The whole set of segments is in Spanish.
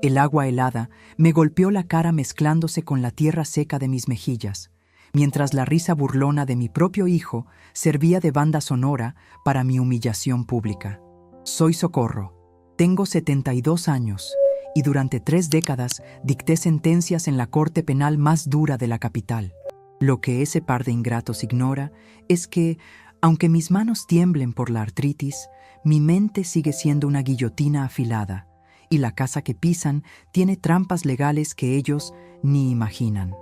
El agua helada me golpeó la cara mezclándose con la tierra seca de mis mejillas, mientras la risa burlona de mi propio hijo servía de banda sonora para mi humillación pública. Soy Socorro, tengo 72 años y durante 3 décadas dicté sentencias en la corte penal más dura de la capital. Lo que ese par de ingratos ignora es que, aunque mis manos tiemblen por la artritis, mi mente sigue siendo una guillotina afilada, y la casa que pisan tiene trampas legales que ellos ni imaginan.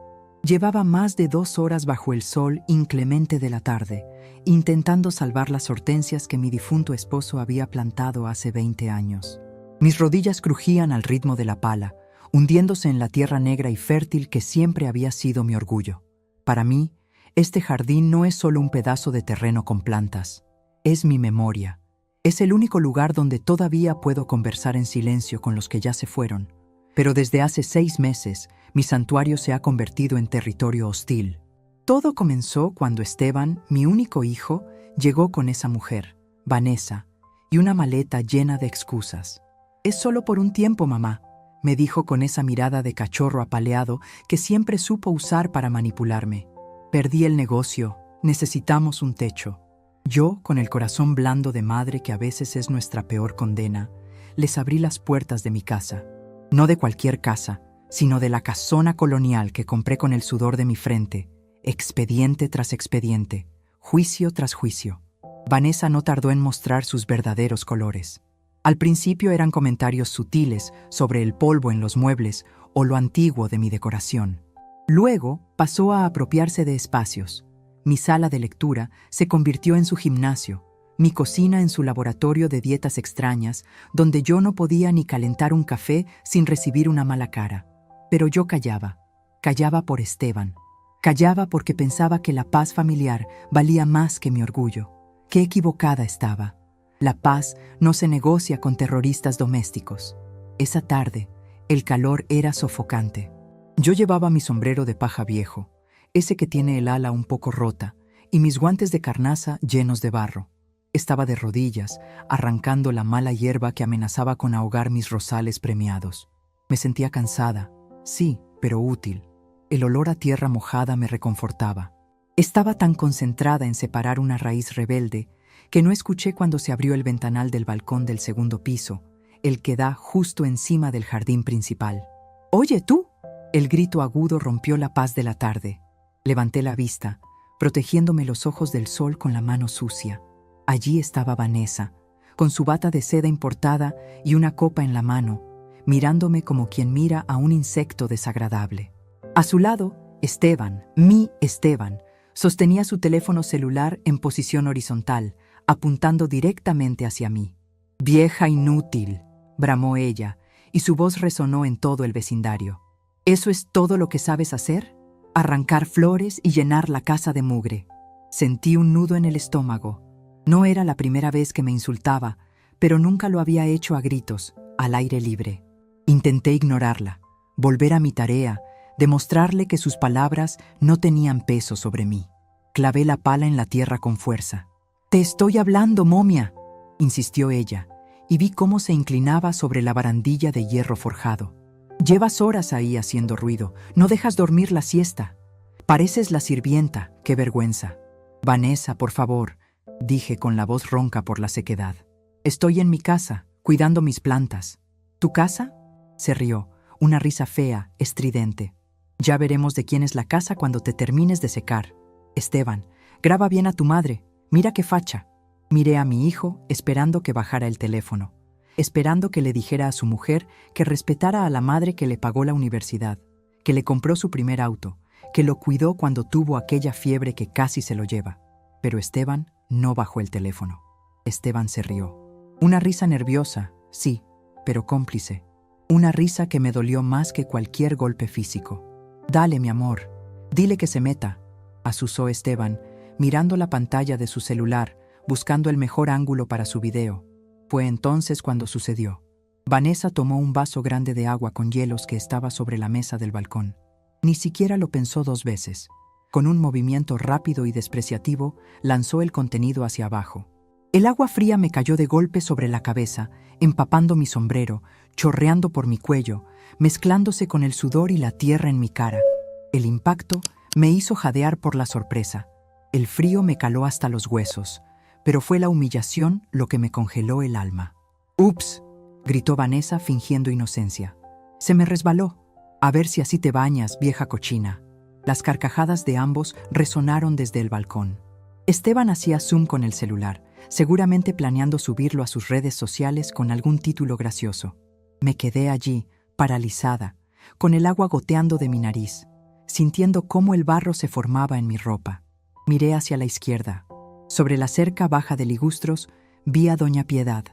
Llevaba más de 2 horas bajo el sol inclemente de la tarde, intentando salvar las hortensias que mi difunto esposo había plantado hace 20 años. Mis rodillas crujían al ritmo de la pala, hundiéndose en la tierra negra y fértil que siempre había sido mi orgullo. Para mí, este jardín no es solo un pedazo de terreno con plantas, es mi memoria. Es el único lugar donde todavía puedo conversar en silencio con los que ya se fueron. Pero desde hace 6 meses, mi santuario se ha convertido en territorio hostil. Todo comenzó cuando Esteban, mi único hijo, llegó con esa mujer, Vanessa, y una maleta llena de excusas. «Es solo por un tiempo, mamá», me dijo con esa mirada de cachorro apaleado que siempre supo usar para manipularme. «Perdí el negocio, necesitamos un techo». Yo, con el corazón blando de madre que a veces es nuestra peor condena, les abrí las puertas de mi casa. No de cualquier casa, sino de la casona colonial que compré con el sudor de mi frente, expediente tras expediente, juicio tras juicio. Vanessa no tardó en mostrar sus verdaderos colores. Al principio eran comentarios sutiles sobre el polvo en los muebles o lo antiguo de mi decoración. Luego pasó a apropiarse de espacios. Mi sala de lectura se convirtió en su gimnasio, mi cocina en su laboratorio de dietas extrañas, donde yo no podía ni calentar un café sin recibir una mala cara. Pero yo callaba por Esteban. Callaba porque pensaba que la paz familiar valía más que mi orgullo. Qué equivocada estaba. La paz no se negocia con terroristas domésticos. Esa tarde, el calor era sofocante. Yo llevaba mi sombrero de paja viejo, ese que tiene el ala un poco rota, y mis guantes de carnaza llenos de barro. Estaba de rodillas, arrancando la mala hierba que amenazaba con ahogar mis rosales premiados. Me sentía cansada, sí, pero útil. El olor a tierra mojada me reconfortaba. Estaba tan concentrada en separar una raíz rebelde que no escuché cuando se abrió el ventanal del balcón del 2º piso, el que da justo encima del jardín principal. «¡Oye, tú!». El grito agudo rompió la paz de la tarde. Levanté la vista, protegiéndome los ojos del sol con la mano sucia. Allí estaba Vanessa, con su bata de seda importada y una copa en la mano, mirándome como quien mira a un insecto desagradable. A su lado, mi Esteban, sostenía su teléfono celular en posición horizontal, apuntando directamente hacia mí. «Vieja inútil», bramó ella, y su voz resonó en todo el vecindario. «¿Eso es todo lo que sabes hacer? Arrancar flores y llenar la casa de mugre». Sentí un nudo en el estómago. No era la primera vez que me insultaba, pero nunca lo había hecho a gritos, al aire libre. Intenté ignorarla, volver a mi tarea, demostrarle que sus palabras no tenían peso sobre mí. Clavé la pala en la tierra con fuerza. «Te estoy hablando, momia», insistió ella, y vi cómo se inclinaba sobre la barandilla de hierro forjado. «Llevas horas ahí haciendo ruido, no dejas dormir la siesta. Pareces la sirvienta, qué vergüenza». «Vanessa, por favor», dije con la voz ronca por la sequedad. «Estoy en mi casa, cuidando mis plantas». «¿Tu casa?», se rió, una risa fea, estridente. «Ya veremos de quién es la casa cuando te termines de secar. Esteban, graba bien a tu madre, mira qué facha». Miré a mi hijo, esperando que bajara el teléfono, esperando que le dijera a su mujer que respetara a la madre que le pagó la universidad, que le compró su primer auto, que lo cuidó cuando tuvo aquella fiebre que casi se lo lleva. Pero Esteban no bajó el teléfono. Esteban se rió. Una risa nerviosa, sí, pero cómplice. Una risa que me dolió más que cualquier golpe físico. «Dale, mi amor, dile que se meta», asusó Esteban, mirando la pantalla de su celular, buscando el mejor ángulo para su video. Fue entonces cuando sucedió. Vanessa tomó un vaso grande de agua con hielos que estaba sobre la mesa del balcón. Ni siquiera lo pensó 2 veces. Con un movimiento rápido y despreciativo, lanzó el contenido hacia abajo. El agua fría me cayó de golpe sobre la cabeza, empapando mi sombrero, chorreando por mi cuello, mezclándose con el sudor y la tierra en mi cara. El impacto me hizo jadear por la sorpresa. El frío me caló hasta los huesos, pero fue la humillación lo que me congeló el alma. «¡Ups!», gritó Vanessa fingiendo inocencia. «Se me resbaló. A ver si así te bañas, vieja cochina». Las carcajadas de ambos resonaron desde el balcón. Esteban hacía zoom con el celular, seguramente planeando subirlo a sus redes sociales con algún título gracioso. Me quedé allí, paralizada, con el agua goteando de mi nariz, sintiendo cómo el barro se formaba en mi ropa. Miré hacia la izquierda. Sobre la cerca baja de Ligustros vi a doña Piedad,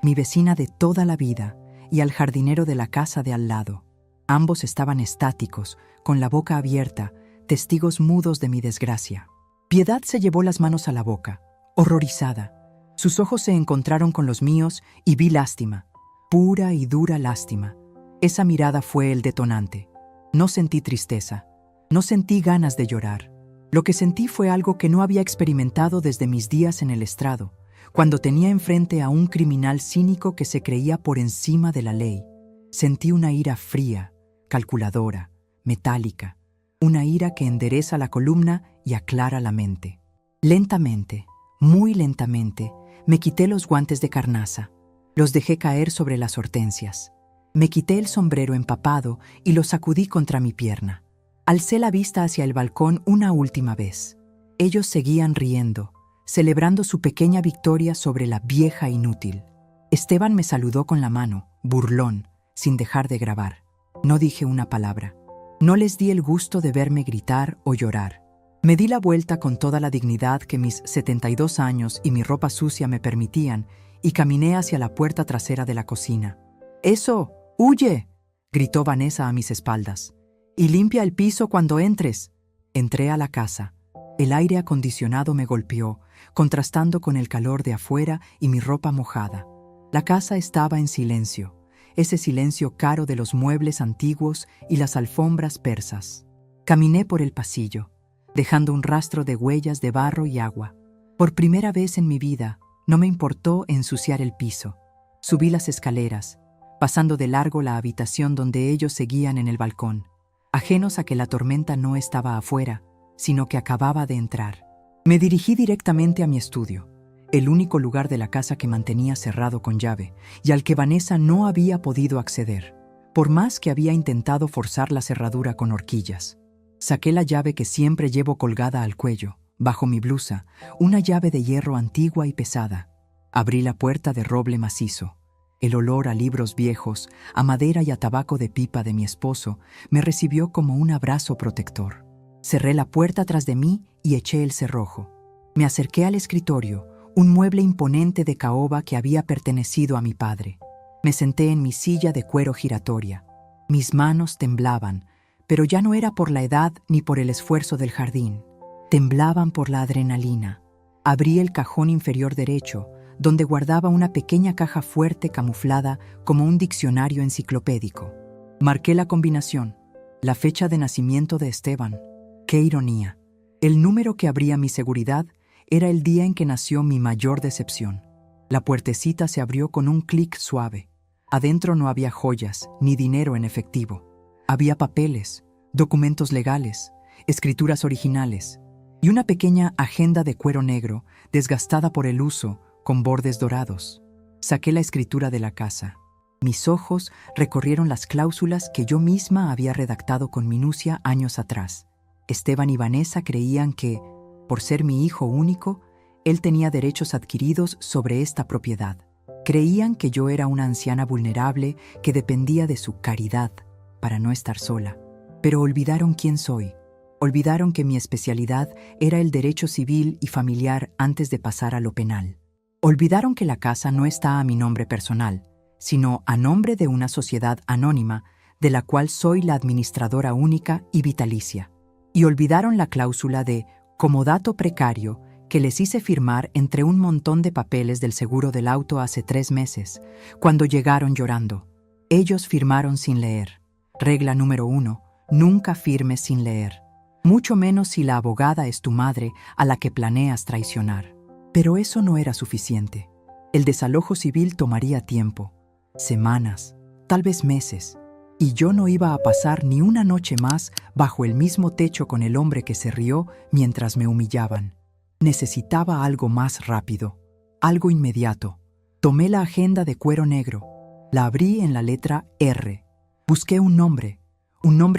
mi vecina de toda la vida, y al jardinero de la casa de al lado. Ambos estaban estáticos, con la boca abierta, testigos mudos de mi desgracia. Piedad se llevó las manos a la boca, horrorizada. Sus ojos se encontraron con los míos y vi lástima, pura y dura lástima. Esa mirada fue el detonante. No sentí tristeza, no sentí ganas de llorar. Lo que sentí fue algo que no había experimentado desde mis días en el estrado, cuando tenía enfrente a un criminal cínico que se creía por encima de la ley. Sentí una ira fría, calculadora, metálica, una ira que endereza la columna y aclara la mente. Lentamente, muy lentamente, me quité los guantes de carnaza. Los dejé caer sobre las hortensias. Me quité el sombrero empapado y lo sacudí contra mi pierna. Alcé la vista hacia el balcón una última vez. Ellos seguían riendo, celebrando su pequeña victoria sobre la vieja inútil. Esteban me saludó con la mano, burlón, sin dejar de grabar. No dije una palabra. No les di el gusto de verme gritar o llorar. Me di la vuelta con toda la dignidad que mis 72 años y mi ropa sucia me permitían y caminé hacia la puerta trasera de la cocina. «¡Eso! ¡Huye!», gritó Vanessa a mis espaldas. «Y limpia el piso cuando entres». Entré a la casa. El aire acondicionado me golpeó, contrastando con el calor de afuera y mi ropa mojada. La casa estaba en silencio, ese silencio caro de los muebles antiguos y las alfombras persas. Caminé por el pasillo, dejando un rastro de huellas de barro y agua. Por primera vez en mi vida, no me importó ensuciar el piso. Subí las escaleras, pasando de largo la habitación donde ellos seguían en el balcón, ajenos a que la tormenta no estaba afuera, sino que acababa de entrar. Me dirigí directamente a mi estudio, el único lugar de la casa que mantenía cerrado con llave y al que Vanessa no había podido acceder, por más que había intentado forzar la cerradura con horquillas. Saqué la llave que siempre llevo colgada al cuello, bajo mi blusa, una llave de hierro antigua y pesada. Abrí la puerta de roble macizo. El olor a libros viejos, a madera y a tabaco de pipa de mi esposo me recibió como un abrazo protector. Cerré la puerta tras de mí y eché el cerrojo. Me acerqué al escritorio, un mueble imponente de caoba que había pertenecido a mi padre. Me senté en mi silla de cuero giratoria. Mis manos temblaban, pero ya no era por la edad ni por el esfuerzo del jardín. Temblaban por la adrenalina. Abrí el cajón inferior derecho, donde guardaba una pequeña caja fuerte camuflada como un diccionario enciclopédico. Marqué la combinación, la fecha de nacimiento de Esteban. ¡Qué ironía! El número que abría mi seguridad era el día en que nació mi mayor decepción. La puertecita se abrió con un clic suave. Adentro no había joyas ni dinero en efectivo. Había papeles, documentos legales, escrituras originales y una pequeña agenda de cuero negro, desgastada por el uso, con bordes dorados. Saqué la escritura de la casa. Mis ojos recorrieron las cláusulas que yo misma había redactado con minucia años atrás. Esteban y Vanessa creían que, por ser mi hijo único, él tenía derechos adquiridos sobre esta propiedad. Creían que yo era una anciana vulnerable que dependía de su caridad para no estar sola. Pero olvidaron quién soy. Olvidaron que mi especialidad era el derecho civil y familiar antes de pasar a lo penal. Olvidaron que la casa no está a mi nombre personal, sino a nombre de una sociedad anónima de la cual soy la administradora única y vitalicia. Y olvidaron la cláusula de comodato precario que les hice firmar entre un montón de papeles del seguro del auto hace 3 meses, cuando llegaron llorando. Ellos firmaron sin leer. Regla número 1, nunca firmes sin leer. Mucho menos si la abogada es tu madre a la que planeas traicionar. Pero eso no era suficiente. El desalojo civil tomaría tiempo, semanas, tal vez meses, y yo no iba a pasar ni una noche más bajo el mismo techo con el hombre que se rió mientras me humillaban. Necesitaba algo más rápido, algo inmediato. Tomé la agenda de cuero negro, la abrí en la letra R. Busqué un nombre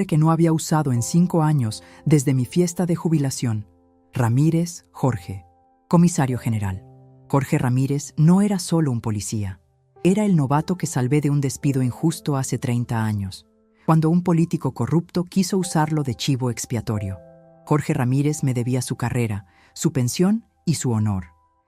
que no había usado en 5 años desde mi fiesta de jubilación. Ramírez Jorge, comisario general. Jorge Ramírez no era solo un policía. Era el novato que salvé de un despido injusto hace 30 años, cuando un político corrupto quiso usarlo de chivo expiatorio. Jorge Ramírez me debía su carrera, su pensión y su honor.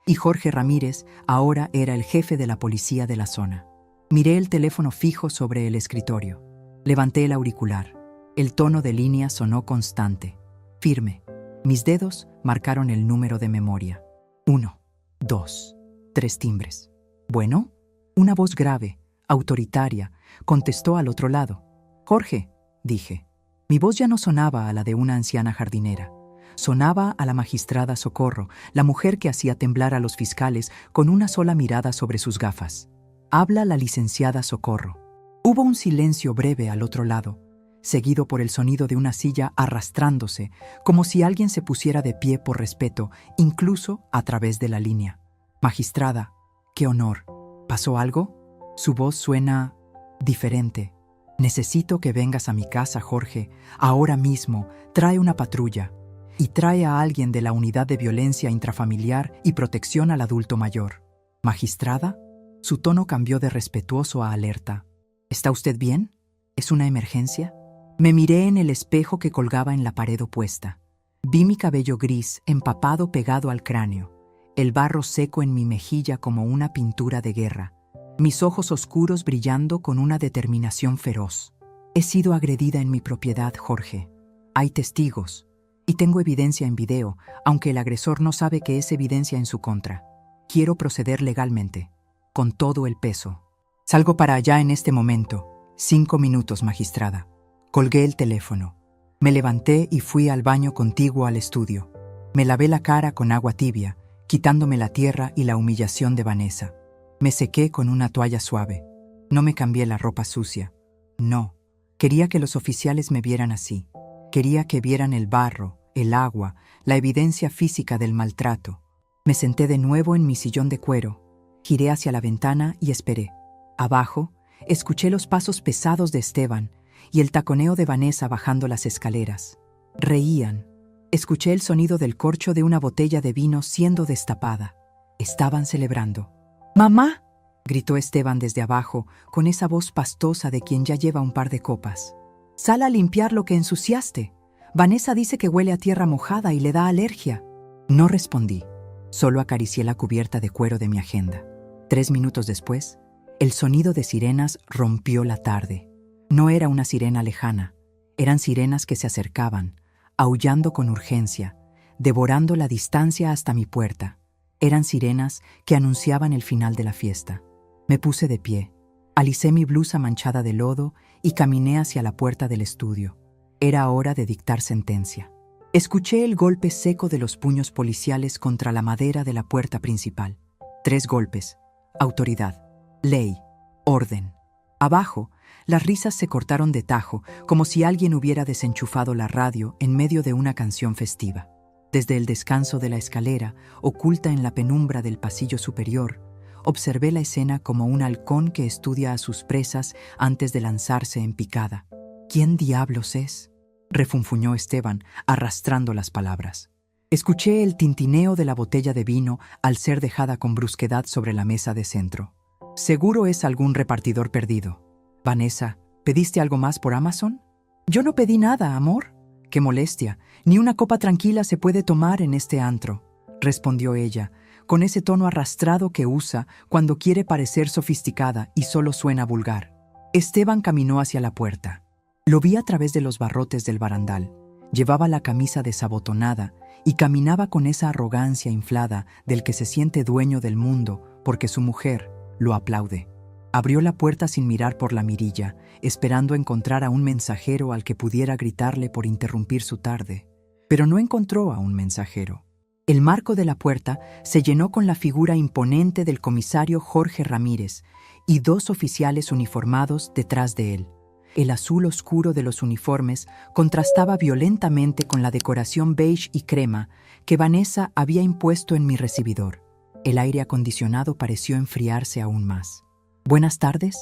Y Jorge Ramírez ahora era el jefe de la policía de la zona. Miré el teléfono fijo sobre el escritorio. Levanté el auricular. El tono de línea sonó constante, firme. Mis dedos marcaron el número de memoria. 1, 2, 3 timbres. ¿Bueno? Una voz grave, autoritaria, contestó al otro lado. «Jorge», dije. Mi voz ya no sonaba a la de una anciana jardinera. Sonaba a la magistrada Socorro, la mujer que hacía temblar a los fiscales con una sola mirada sobre sus gafas. «Habla la licenciada Socorro». Hubo un silencio breve al otro lado, seguido por el sonido de una silla arrastrándose, como si alguien se pusiera de pie por respeto, incluso a través de la línea. «Magistrada, qué honor. ¿Pasó algo?» Su voz suena diferente. «Necesito que vengas a mi casa, Jorge. Ahora mismo. Trae una patrulla. Y trae a alguien de la Unidad de Violencia Intrafamiliar y Protección al Adulto Mayor». «¿Magistrada?» Su tono cambió de respetuoso a alerta. «¿Está usted bien? ¿Es una emergencia?» Me miré en el espejo que colgaba en la pared opuesta. Vi mi cabello gris, empapado pegado al cráneo, el barro seco en mi mejilla como una pintura de guerra, mis ojos oscuros brillando con una determinación feroz. «He sido agredida en mi propiedad, Jorge. Hay testigos, y tengo evidencia en video, aunque el agresor no sabe que es evidencia en su contra. Quiero proceder legalmente, con todo el peso. Salgo para allá en este momento. 5 minutos, magistrada». Colgué el teléfono. Me levanté y fui al baño contiguo al estudio. Me lavé la cara con agua tibia, quitándome la tierra y la humillación de Vanessa. Me sequé con una toalla suave. No me cambié la ropa sucia. No. Quería que los oficiales me vieran así. Quería que vieran el barro, el agua, la evidencia física del maltrato. Me senté de nuevo en mi sillón de cuero. Giré hacia la ventana y esperé. Abajo, escuché los pasos pesados de Esteban y el taconeo de Vanessa bajando las escaleras. Reían. Escuché el sonido del corcho de una botella de vino siendo destapada. Estaban celebrando. «¡Mamá!», gritó Esteban desde abajo, con esa voz pastosa de quien ya lleva un par de copas. «Sal a limpiar lo que ensuciaste. Vanessa dice que huele a tierra mojada y le da alergia». No respondí. Solo acaricié la cubierta de cuero de mi agenda. 3 minutos después, el sonido de sirenas rompió la tarde. No era una sirena lejana. Eran sirenas que se acercaban, aullando con urgencia, devorando la distancia hasta mi puerta. Eran sirenas que anunciaban el final de la fiesta. Me puse de pie, alicé mi blusa manchada de lodo y caminé hacia la puerta del estudio. Era hora de dictar sentencia. Escuché el golpe seco de los puños policiales contra la madera de la puerta principal. 3 golpes. Autoridad. Ley. Orden. Abajo, las risas se cortaron de tajo, como si alguien hubiera desenchufado la radio en medio de una canción festiva. Desde el descanso de la escalera, oculta en la penumbra del pasillo superior, observé la escena como un halcón que estudia a sus presas antes de lanzarse en picada. «¿Quién diablos es?», refunfuñó Esteban, arrastrando las palabras. Escuché el tintineo de la botella de vino al ser dejada con brusquedad sobre la mesa de centro. «Seguro es algún repartidor perdido». «Vanessa, ¿pediste algo más por Amazon?» «Yo no pedí nada, amor». «Qué molestia. Ni una copa tranquila se puede tomar en este antro», respondió ella, con ese tono arrastrado que usa cuando quiere parecer sofisticada y solo suena vulgar. Esteban caminó hacia la puerta. Lo vi a través de los barrotes del barandal. Llevaba la camisa desabotonada y caminaba con esa arrogancia inflada del que se siente dueño del mundo porque su mujer lo aplaude. Abrió la puerta sin mirar por la mirilla, esperando encontrar a un mensajero al que pudiera gritarle por interrumpir su tarde. Pero no encontró a un mensajero. El marco de la puerta se llenó con la figura imponente del comisario Jorge Ramírez y 2 oficiales uniformados detrás de él. El azul oscuro de los uniformes contrastaba violentamente con la decoración beige y crema que Vanessa había impuesto en mi recibidor. El aire acondicionado pareció enfriarse aún más. «Buenas tardes»,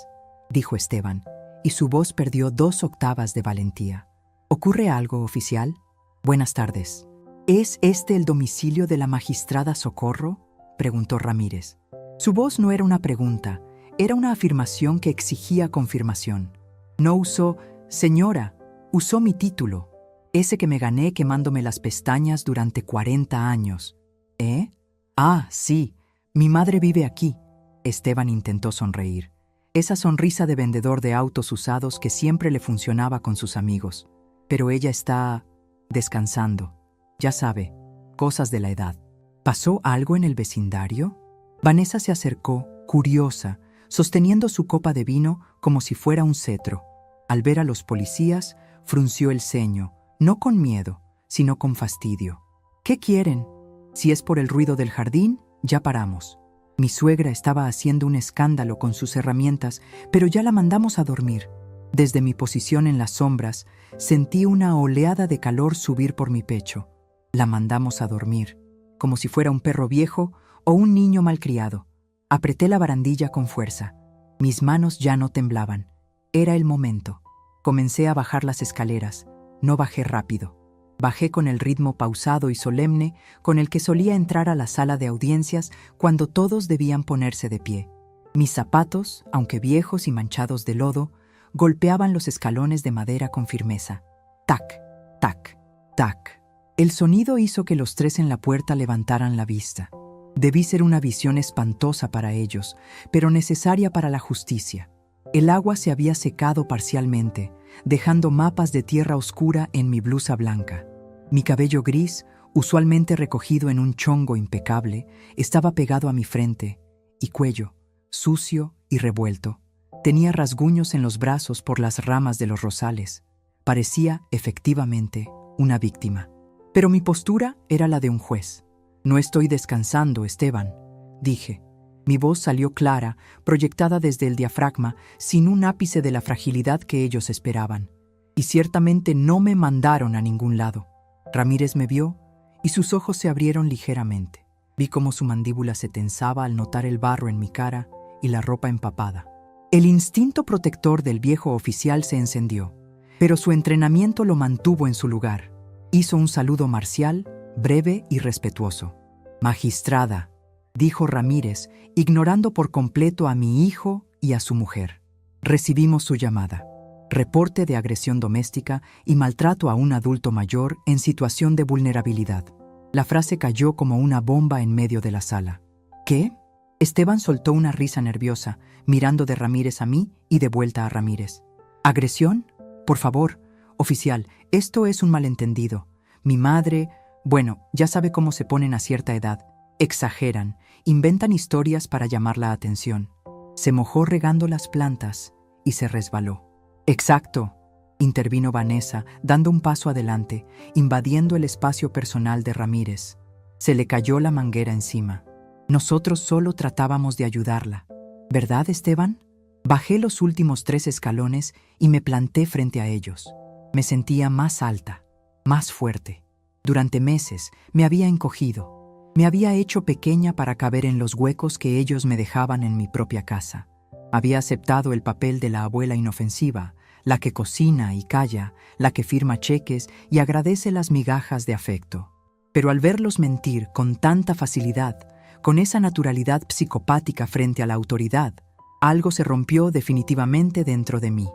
dijo Esteban, y su voz perdió 2 octavas de valentía. «¿Ocurre algo, oficial?» «Buenas tardes». «¿Es este el domicilio de la magistrada Socorro?», preguntó Ramírez. Su voz no era una pregunta, era una afirmación que exigía confirmación. No usó «señora», usó mi título, ese que me gané quemándome las pestañas durante 40 años. ¿Eh? Ah, sí, mi madre vive aquí. Esteban intentó sonreír. Esa sonrisa de vendedor de autos usados que siempre le funcionaba con sus amigos. Pero ella está descansando. Ya sabe, cosas de la edad. ¿Pasó algo en el vecindario? Vanessa se acercó, curiosa, sosteniendo su copa de vino como si fuera un cetro. Al ver a los policías, frunció el ceño, no con miedo, sino con fastidio. ¿Qué quieren? Si es por el ruido del jardín, ya paramos. Mi suegra estaba haciendo un escándalo con sus herramientas, pero ya la mandamos a dormir. Desde mi posición en las sombras, sentí una oleada de calor subir por mi pecho. La mandamos a dormir, como si fuera un perro viejo o un niño malcriado. Apreté la barandilla con fuerza. Mis manos ya no temblaban. Era el momento. Comencé a bajar las escaleras. No bajé rápido. Bajé con el ritmo pausado y solemne con el que solía entrar a la sala de audiencias cuando todos debían ponerse de pie. Mis zapatos, aunque viejos y manchados de lodo, golpeaban los escalones de madera con firmeza. Tac, tac, tac. El sonido hizo que los 3 en la puerta levantaran la vista. Debí ser una visión espantosa para ellos, pero necesaria para la justicia. El agua se había secado parcialmente, dejando mapas de tierra oscura en mi blusa blanca. Mi cabello gris, usualmente recogido en un chongo impecable, estaba pegado a mi frente y cuello, sucio y revuelto. Tenía rasguños en los brazos por las ramas de los rosales. Parecía, efectivamente, una víctima. Pero mi postura era la de un juez. «No estoy descansando, Esteban», dije. Mi voz salió clara, proyectada desde el diafragma, sin un ápice de la fragilidad que ellos esperaban. Y ciertamente no me mandaron a ningún lado. Ramírez me vio y sus ojos se abrieron ligeramente. Vi cómo su mandíbula se tensaba al notar el barro en mi cara y la ropa empapada. El instinto protector del viejo oficial se encendió, pero su entrenamiento lo mantuvo en su lugar. Hizo un saludo marcial, breve y respetuoso. «Magistrada», dijo Ramírez, ignorando por completo a mi hijo y a su mujer. Recibimos su llamada. Reporte de agresión doméstica y maltrato a un adulto mayor en situación de vulnerabilidad. La frase cayó como una bomba en medio de la sala. ¿Qué? Esteban soltó una risa nerviosa, mirando de Ramírez a mí y de vuelta a Ramírez. ¿Agresión? Por favor, oficial, esto es un malentendido. Mi madre, bueno, ya sabe cómo se ponen a cierta edad. Exageran, inventan historias para llamar la atención. Se mojó regando las plantas y se resbaló. «Exacto», intervino Vanessa, dando un paso adelante, invadiendo el espacio personal de Ramírez. Se le cayó la manguera encima. Nosotros solo tratábamos de ayudarla. ¿Verdad, Esteban? Bajé los últimos 3 escalones y me planté frente a ellos. Me sentía más alta, más fuerte. Durante meses me había encogido. Me había hecho pequeña para caber en los huecos que ellos me dejaban en mi propia casa. Había aceptado el papel de la abuela inofensiva, la que cocina y calla, la que firma cheques y agradece las migajas de afecto. Pero al verlos mentir con tanta facilidad, con esa naturalidad psicopática frente a la autoridad, algo se rompió definitivamente dentro de mí.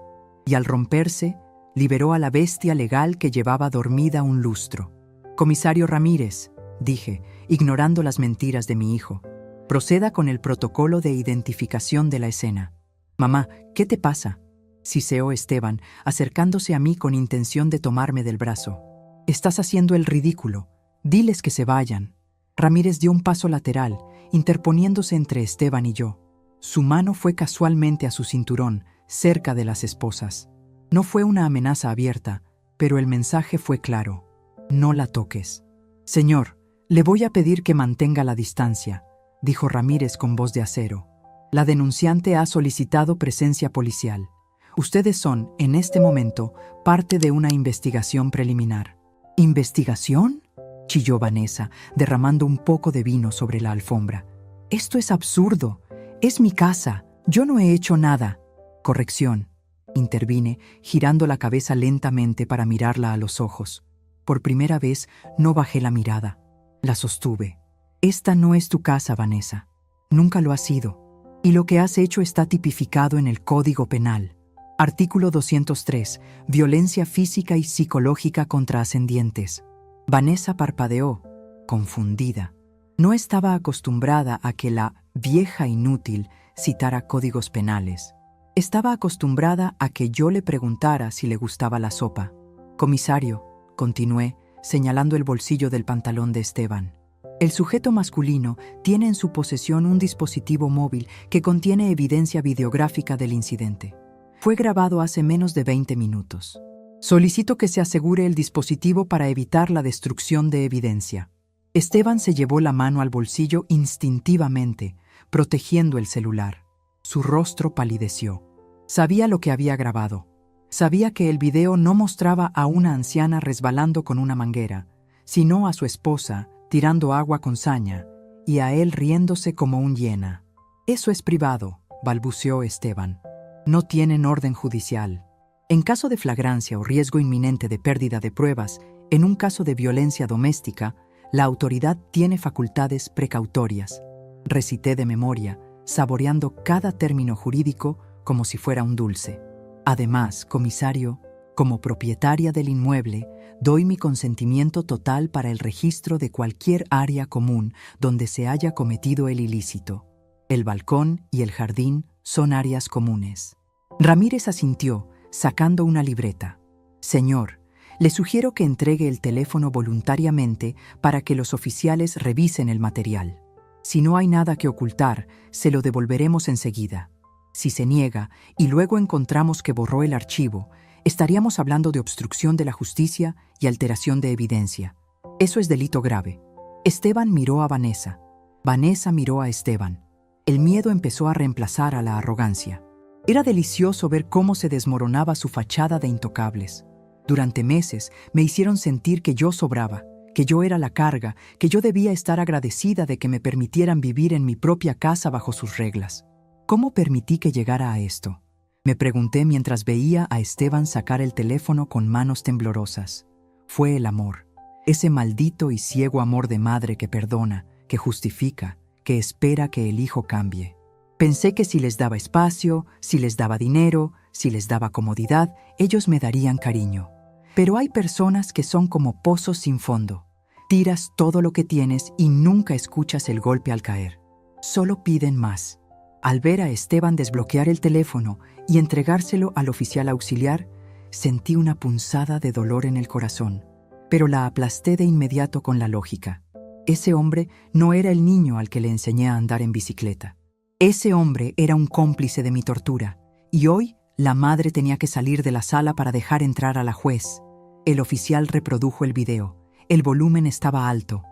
Y al romperse, liberó a la bestia legal que llevaba dormida un lustro. «Comisario Ramírez», dije, ignorando las mentiras de mi hijo, «proceda con el protocolo de identificación de la escena». «Mamá, ¿qué te pasa?», siseó Esteban, acercándose a mí con intención de tomarme del brazo. «Estás haciendo el ridículo. Diles que se vayan». Ramírez dio un paso lateral, interponiéndose entre Esteban y yo. Su mano fue casualmente a su cinturón, cerca de las esposas. No fue una amenaza abierta, pero el mensaje fue claro. «No la toques». «Señor, le voy a pedir que mantenga la distancia», dijo Ramírez con voz de acero. La denunciante ha solicitado presencia policial. Ustedes son, en este momento, parte de una investigación preliminar. ¿Investigación?, chilló Vanessa, derramando un poco de vino sobre la alfombra. Esto es absurdo. Es mi casa. Yo no he hecho nada. Corrección, intervine, girando la cabeza lentamente para mirarla a los ojos. Por primera vez no bajé la mirada. La sostuve. Esta no es tu casa, Vanessa. Nunca lo ha sido. Y lo que has hecho está tipificado en el Código Penal. Artículo 203. Violencia física y psicológica contra ascendientes. Vanessa parpadeó, confundida. No estaba acostumbrada a que la vieja inútil citara códigos penales. Estaba acostumbrada a que yo le preguntara si le gustaba la sopa. Comisario, continué, señalando el bolsillo del pantalón de Esteban. El sujeto masculino tiene en su posesión un dispositivo móvil que contiene evidencia videográfica del incidente. Fue grabado hace menos de 20 minutos. Solicito que se asegure el dispositivo para evitar la destrucción de evidencia. Esteban se llevó la mano al bolsillo instintivamente, protegiendo el celular. Su rostro palideció. Sabía lo que había grabado. Sabía que el video no mostraba a una anciana resbalando con una manguera, sino a su esposa tirando agua con saña y a él riéndose como un hiena. Eso es privado, balbuceó Esteban. No tienen orden judicial. En caso de flagrancia o riesgo inminente de pérdida de pruebas, en un caso de violencia doméstica, la autoridad tiene facultades precautorias. Recité de memoria, saboreando cada término jurídico como si fuera un dulce. Además, comisario, como propietaria del inmueble, doy mi consentimiento total para el registro de cualquier área común donde se haya cometido el ilícito. El balcón y el jardín son áreas comunes. Ramírez asintió, sacando una libreta. Señor, le sugiero que entregue el teléfono voluntariamente para que los oficiales revisen el material. Si no hay nada que ocultar, se lo devolveremos enseguida. Si se niega y luego encontramos que borró el archivo, estaríamos hablando de obstrucción de la justicia y alteración de evidencia. Eso es delito grave. Esteban miró a Vanessa. Vanessa miró a Esteban. El miedo empezó a reemplazar a la arrogancia. Era delicioso ver cómo se desmoronaba su fachada de intocables. Durante meses me hicieron sentir que yo sobraba, que yo era la carga, que yo debía estar agradecida de que me permitieran vivir en mi propia casa bajo sus reglas. ¿Cómo permití que llegara a esto? Me pregunté mientras veía a Esteban sacar el teléfono con manos temblorosas. Fue el amor, ese maldito y ciego amor de madre que perdona, que justifica, que espera que el hijo cambie. Pensé que si les daba espacio, si les daba dinero, si les daba comodidad, ellos me darían cariño. Pero hay personas que son como pozos sin fondo. Tiras todo lo que tienes y nunca escuchas el golpe al caer. Solo piden más. Al ver a Esteban desbloquear el teléfono y entregárselo al oficial auxiliar, sentí una punzada de dolor en el corazón, pero la aplasté de inmediato con la lógica. Ese hombre no era el niño al que le enseñé a andar en bicicleta. Ese hombre era un cómplice de mi tortura, y hoy la madre tenía que salir de la sala para dejar entrar a la juez. El oficial reprodujo el video. El volumen estaba alto.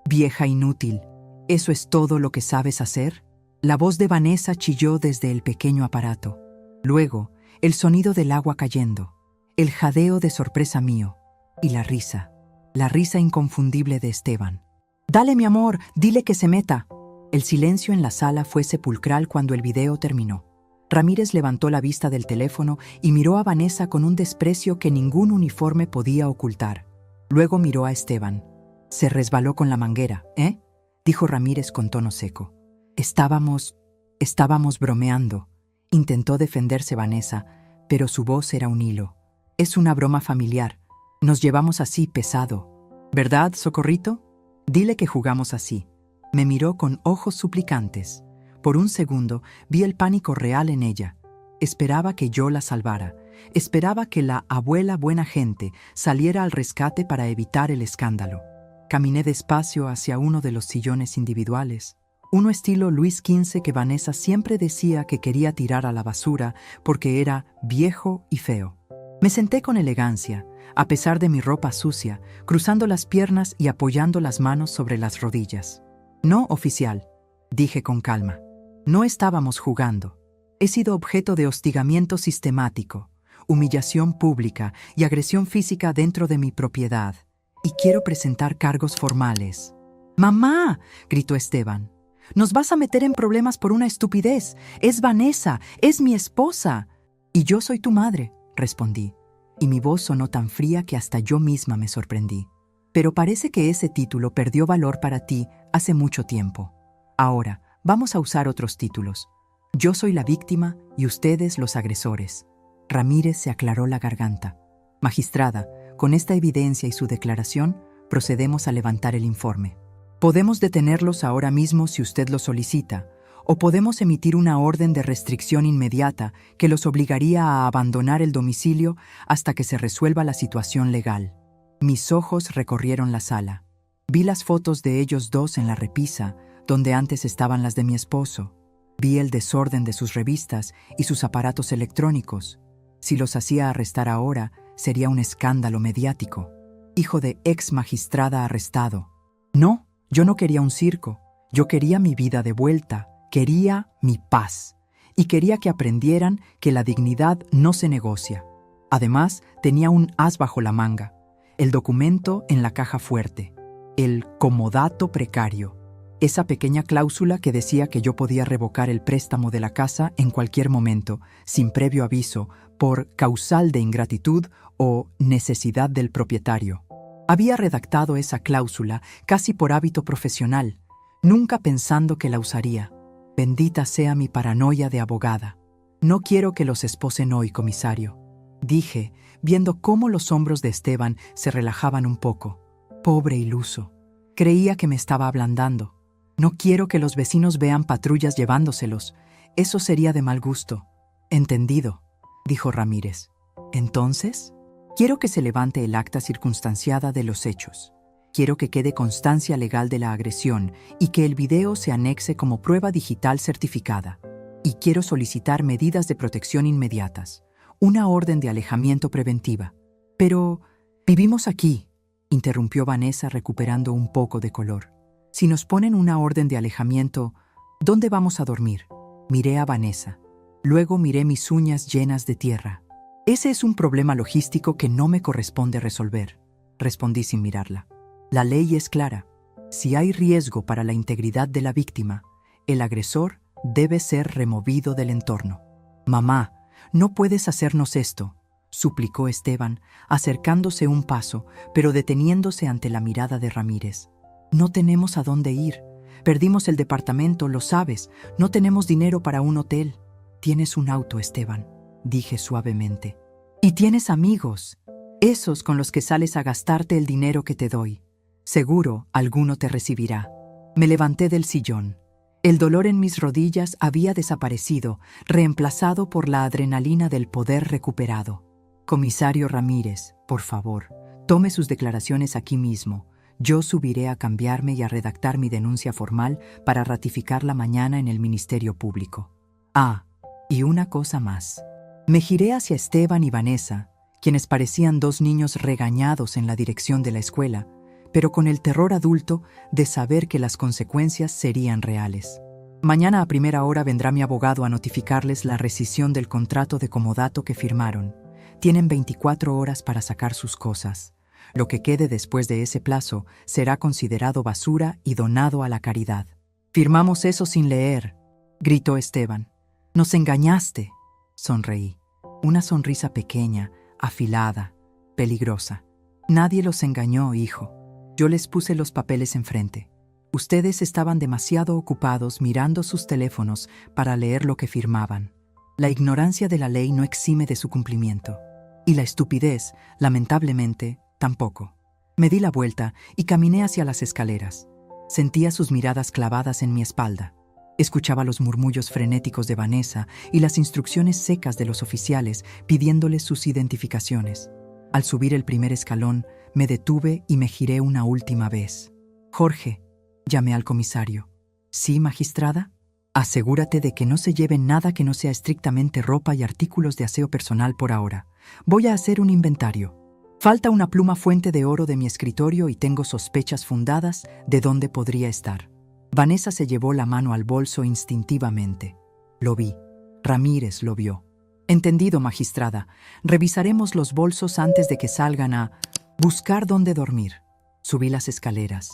«Vieja inútil, ¿eso es todo lo que sabes hacer?». La voz de Vanessa chilló desde el pequeño aparato. Luego, el sonido del agua cayendo, el jadeo de sorpresa mío y la risa inconfundible de Esteban. «Dale, mi amor, dile que se meta». El silencio en la sala fue sepulcral cuando el video terminó. Ramírez levantó la vista del teléfono y miró a Vanessa con un desprecio que ningún uniforme podía ocultar. Luego miró a Esteban. «Se resbaló con la manguera, ¿eh?», dijo Ramírez con tono seco. Estábamos bromeando. Intentó defenderse Vanessa, pero su voz era un hilo. «Es una broma familiar. Nos llevamos así pesado. ¿Verdad, Socorrito? Dile que jugamos así». Me miró con ojos suplicantes. Por un segundo vi el pánico real en ella. Esperaba que yo la salvara. Esperaba que la abuela buena gente saliera al rescate para evitar el escándalo. Caminé despacio hacia uno de los sillones individuales. Uno estilo Luis XV que Vanessa siempre decía que quería tirar a la basura porque era viejo y feo. Me senté con elegancia, a pesar de mi ropa sucia, cruzando las piernas y apoyando las manos sobre las rodillas. «No, oficial», dije con calma. No estábamos jugando. He sido objeto de hostigamiento sistemático, humillación pública y agresión física dentro de mi propiedad. Y quiero presentar cargos formales. ¡Mamá!, gritó Esteban. «Nos vas a meter en problemas por una estupidez. Es Vanessa, es mi esposa». «Y yo soy tu madre», respondí, y mi voz sonó tan fría que hasta yo misma me sorprendí. «Pero parece que ese título perdió valor para ti hace mucho tiempo. Ahora, vamos a usar otros títulos. Yo soy la víctima y ustedes los agresores». Ramírez se aclaró la garganta. «Magistrada, con esta evidencia y su declaración, procedemos a levantar el informe. Podemos detenerlos ahora mismo si usted lo solicita, o podemos emitir una orden de restricción inmediata que los obligaría a abandonar el domicilio hasta que se resuelva la situación legal». Mis ojos recorrieron la sala. Vi las fotos de ellos dos en la repisa, donde antes estaban las de mi esposo. Vi el desorden de sus revistas y sus aparatos electrónicos. Si los hacía arrestar ahora, sería un escándalo mediático. Hijo de ex magistrada arrestado. No, yo no quería un circo. Yo quería mi vida de vuelta. Quería mi paz. Y quería que aprendieran que la dignidad no se negocia. Además, tenía un as bajo la manga. El documento en la caja fuerte. El comodato precario. Esa pequeña cláusula que decía que yo podía revocar el préstamo de la casa en cualquier momento, sin previo aviso, por causal de ingratitud o necesidad del propietario. Había redactado esa cláusula casi por hábito profesional, nunca pensando que la usaría. Bendita sea mi paranoia de abogada. No quiero que los esposen hoy, comisario, dije, viendo cómo los hombros de Esteban se relajaban un poco. Pobre iluso. Creía que me estaba ablandando. No quiero que los vecinos vean patrullas llevándoselos. Eso sería de mal gusto. Entendido, dijo Ramírez. Entonces, quiero que se levante el acta circunstanciada de los hechos. Quiero que quede constancia legal de la agresión y que el video se anexe como prueba digital certificada. Y quiero solicitar medidas de protección inmediatas, una orden de alejamiento preventiva. Pero vivimos aquí, interrumpió Vanessa recuperando un poco de color. Si nos ponen una orden de alejamiento, ¿dónde vamos a dormir? Miré a Vanessa. Luego miré mis uñas llenas de tierra. Ese es un problema logístico que no me corresponde resolver, respondí sin mirarla. La ley es clara. Si hay riesgo para la integridad de la víctima, el agresor debe ser removido del entorno. Mamá, no puedes hacernos esto, suplicó Esteban, acercándose un paso, pero deteniéndose ante la mirada de Ramírez. No tenemos a dónde ir. Perdimos el departamento, lo sabes. No tenemos dinero para un hotel. Tienes un auto, Esteban, dije suavemente. Y tienes amigos, esos con los que sales a gastarte el dinero que te doy. Seguro alguno te recibirá. Me levanté del sillón. El dolor en mis rodillas había desaparecido, reemplazado por la adrenalina del poder recuperado. Comisario Ramírez, por favor, tome sus declaraciones aquí mismo. Yo subiré a cambiarme y a redactar mi denuncia formal para ratificarla mañana en el Ministerio Público. Ah, y una cosa más. Me giré hacia Esteban y Vanessa, quienes parecían dos niños regañados en la dirección de la escuela, pero con el terror adulto de saber que las consecuencias serían reales. Mañana a primera hora vendrá mi abogado a notificarles la rescisión del contrato de comodato que firmaron. Tienen 24 horas para sacar sus cosas. Lo que quede después de ese plazo será considerado basura y donado a la caridad. «Firmamos eso sin leer», gritó Esteban. «Nos engañaste», sonreí. Una sonrisa pequeña, afilada, peligrosa. «Nadie los engañó, hijo». Yo les puse los papeles enfrente. Ustedes estaban demasiado ocupados mirando sus teléfonos para leer lo que firmaban. La ignorancia de la ley no exime de su cumplimiento. Y la estupidez, lamentablemente, tampoco. Me di la vuelta y caminé hacia las escaleras. Sentía sus miradas clavadas en mi espalda. Escuchaba los murmullos frenéticos de Vanessa y las instrucciones secas de los oficiales pidiéndoles sus identificaciones. Al subir el primer escalón, me detuve y me giré una última vez. «Jorge», llamé al comisario. «¿Sí, magistrada?» «Asegúrate de que no se lleve nada que no sea estrictamente ropa y artículos de aseo personal por ahora. Voy a hacer un inventario. Falta una pluma fuente de oro de mi escritorio y tengo sospechas fundadas de dónde podría estar». Vanessa se llevó la mano al bolso instintivamente. Lo vi. Ramírez lo vio. Entendido, magistrada. Revisaremos los bolsos antes de que salgan a buscar dónde dormir. Subí las escaleras.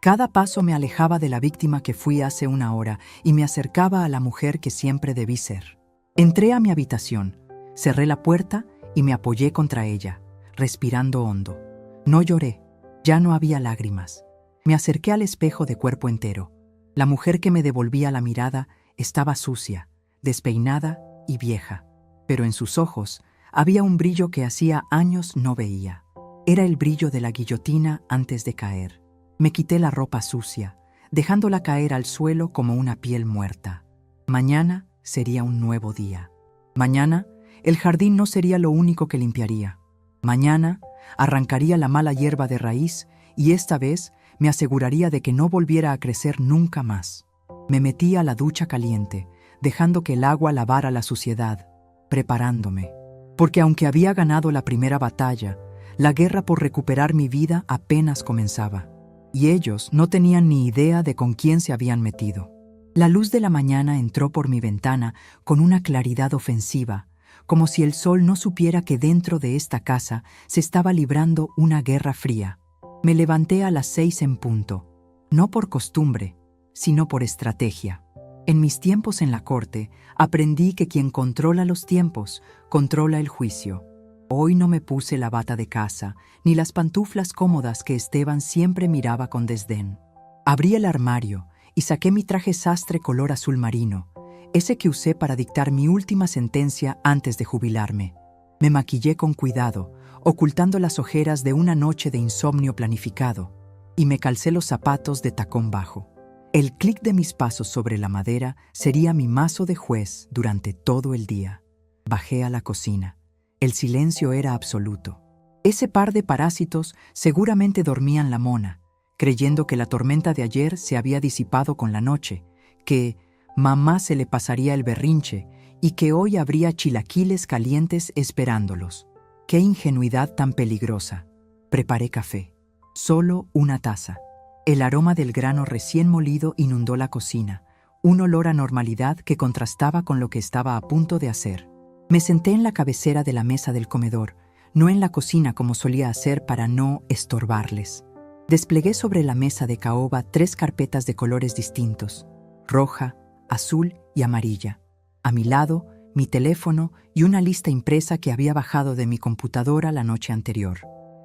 Cada paso me alejaba de la víctima que fui hace una hora y me acercaba a la mujer que siempre debí ser. Entré a mi habitación, cerré la puerta y me apoyé contra ella, respirando hondo. No lloré, ya no había lágrimas. Me acerqué al espejo de cuerpo entero. La mujer que me devolvía la mirada estaba sucia, despeinada y vieja, pero en sus ojos había un brillo que hacía años no veía. Era el brillo de la guillotina antes de caer. Me quité la ropa sucia, dejándola caer al suelo como una piel muerta. Mañana sería un nuevo día. Mañana, el jardín no sería lo único que limpiaría. Mañana, arrancaría la mala hierba de raíz y esta vez me aseguraría de que no volviera a crecer nunca más. Me metí a la ducha caliente, dejando que el agua lavara la suciedad, preparándome. Porque aunque había ganado la primera batalla, la guerra por recuperar mi vida apenas comenzaba. Y ellos no tenían ni idea de con quién se habían metido. La luz de la mañana entró por mi ventana con una claridad ofensiva, como si el sol no supiera que dentro de esta casa se estaba librando una guerra fría. Me levanté a las 6 en punto, no por costumbre, sino por estrategia. En mis tiempos en la corte, aprendí que quien controla los tiempos, controla el juicio. Hoy no me puse la bata de casa, ni las pantuflas cómodas que Esteban siempre miraba con desdén. Abrí el armario y saqué mi traje sastre color azul marino, ese que usé para dictar mi última sentencia antes de jubilarme. Me maquillé con cuidado, ocultando las ojeras de una noche de insomnio planificado, y me calcé los zapatos de tacón bajo. El clic de mis pasos sobre la madera sería mi mazo de juez durante todo el día. Bajé a la cocina. El silencio era absoluto. Ese par de parásitos seguramente dormían la mona, creyendo que la tormenta de ayer se había disipado con la noche, que mamá se le pasaría el berrinche y que hoy habría chilaquiles calientes esperándolos. ¡Qué ingenuidad tan peligrosa! Preparé café. Solo una taza. El aroma del grano recién molido inundó la cocina, un olor a normalidad que contrastaba con lo que estaba a punto de hacer. Me senté en la cabecera de la mesa del comedor, no en la cocina como solía hacer para no estorbarles. Desplegué sobre la mesa de caoba 3 carpetas de colores distintos, roja, azul y amarilla. A mi lado, mi teléfono y una lista impresa que había bajado de mi computadora la noche anterior.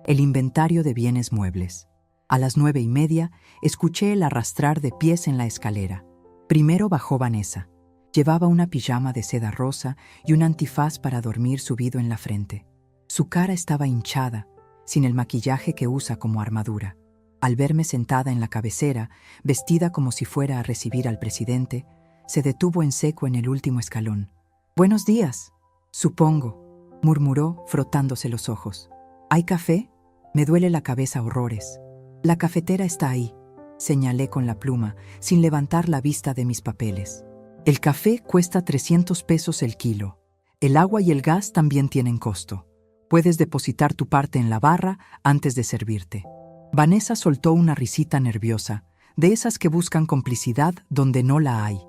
El inventario de bienes muebles. A las 9:30 escuché el arrastrar de pies en la escalera. Primero bajó Vanessa. Llevaba una pijama de seda rosa y un antifaz para dormir subido en la frente. Su cara estaba hinchada, sin el maquillaje que usa como armadura. Al verme sentada en la cabecera, vestida como si fuera a recibir al presidente, se detuvo en seco en el último escalón. «Buenos días, supongo», murmuró, frotándose los ojos. «¿Hay café? Me duele la cabeza horrores». «La cafetera está ahí», señalé con la pluma, sin levantar la vista de mis papeles. «El café cuesta 300 pesos el kilo. El agua y el gas también tienen costo. Puedes depositar tu parte en la barra antes de servirte». Vanessa soltó una risita nerviosa, de esas que buscan complicidad donde no la hay.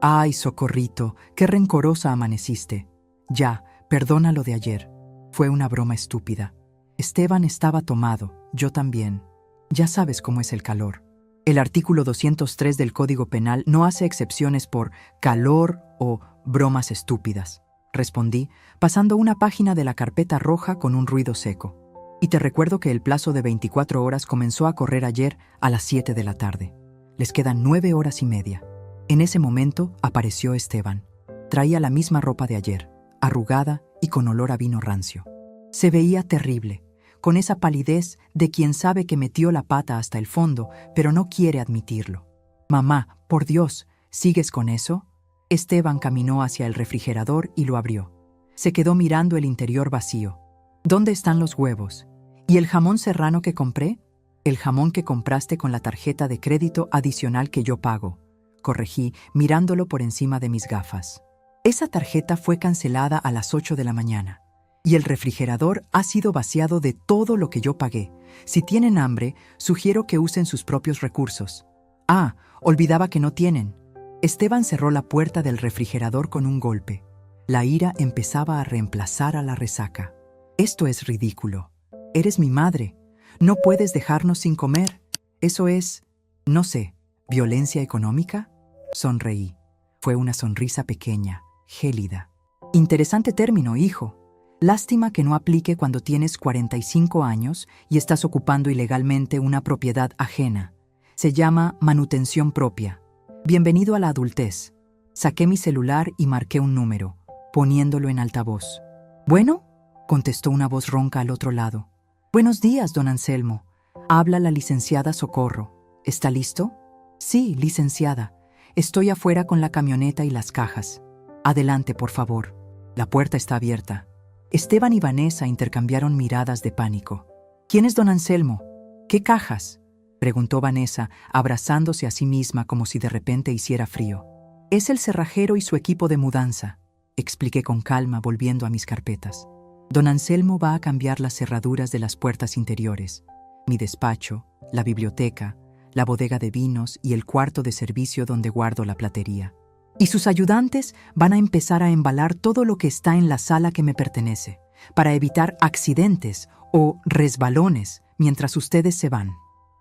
«Ay, socorrito, qué rencorosa amaneciste. Ya, perdona lo de ayer. Fue una broma estúpida. Esteban estaba tomado, yo también. Ya sabes cómo es el calor. El artículo 203 del Código Penal no hace excepciones por calor o bromas estúpidas», respondí, pasando una página de la carpeta roja con un ruido seco. «Y te recuerdo que el plazo de 24 horas comenzó a correr ayer a las 7 de la tarde. Les quedan 9 horas y media». En ese momento apareció Esteban. Traía la misma ropa de ayer, arrugada y con olor a vino rancio. Se veía terrible, con esa palidez de quien sabe que metió la pata hasta el fondo, pero no quiere admitirlo. «Mamá, por Dios, ¿sigues con eso?». Esteban caminó hacia el refrigerador y lo abrió. Se quedó mirando el interior vacío. «¿Dónde están los huevos? ¿Y el jamón serrano que compré?». «El jamón que compraste con la tarjeta de crédito adicional que yo pago», corregí, mirándolo por encima de mis gafas. «Esa tarjeta fue cancelada a las 8 de la mañana. Y el refrigerador ha sido vaciado de todo lo que yo pagué. Si tienen hambre, sugiero que usen sus propios recursos. Ah, Olvidaba que no tienen. Esteban cerró la puerta del refrigerador con un golpe. La ira empezaba a reemplazar a la resaca. Esto es ridículo. Eres mi madre. No puedes dejarnos sin comer. Eso es, no sé, ¿violencia económica? Sonreí. Fue una sonrisa pequeña, gélida. Interesante término, hijo. Lástima que no aplique cuando tienes 45 años y estás ocupando ilegalmente una propiedad ajena. Se llama manutención propia. Bienvenido a la adultez. Saqué mi celular y marqué un número, poniéndolo en altavoz. «¿Bueno?», contestó una voz ronca al otro lado. «Buenos días, don Anselmo. Habla la licenciada Socorro. ¿Está listo?». «Sí, licenciada. Estoy afuera con la camioneta y las cajas. Adelante, por favor. La puerta está abierta». Esteban y Vanessa intercambiaron miradas de pánico. «¿Quién es don Anselmo? ¿Qué cajas?», preguntó Vanessa, abrazándose a sí misma como si de repente hiciera frío. «Es el cerrajero y su equipo de mudanza», expliqué con calma, volviendo a mis carpetas. «Don Anselmo va a cambiar las cerraduras de las puertas interiores, mi despacho, la biblioteca, la bodega de vinos y el cuarto de servicio donde guardo la platería. Y sus ayudantes van a empezar a embalar todo lo que está en la sala que me pertenece, para evitar accidentes o resbalones mientras ustedes se van».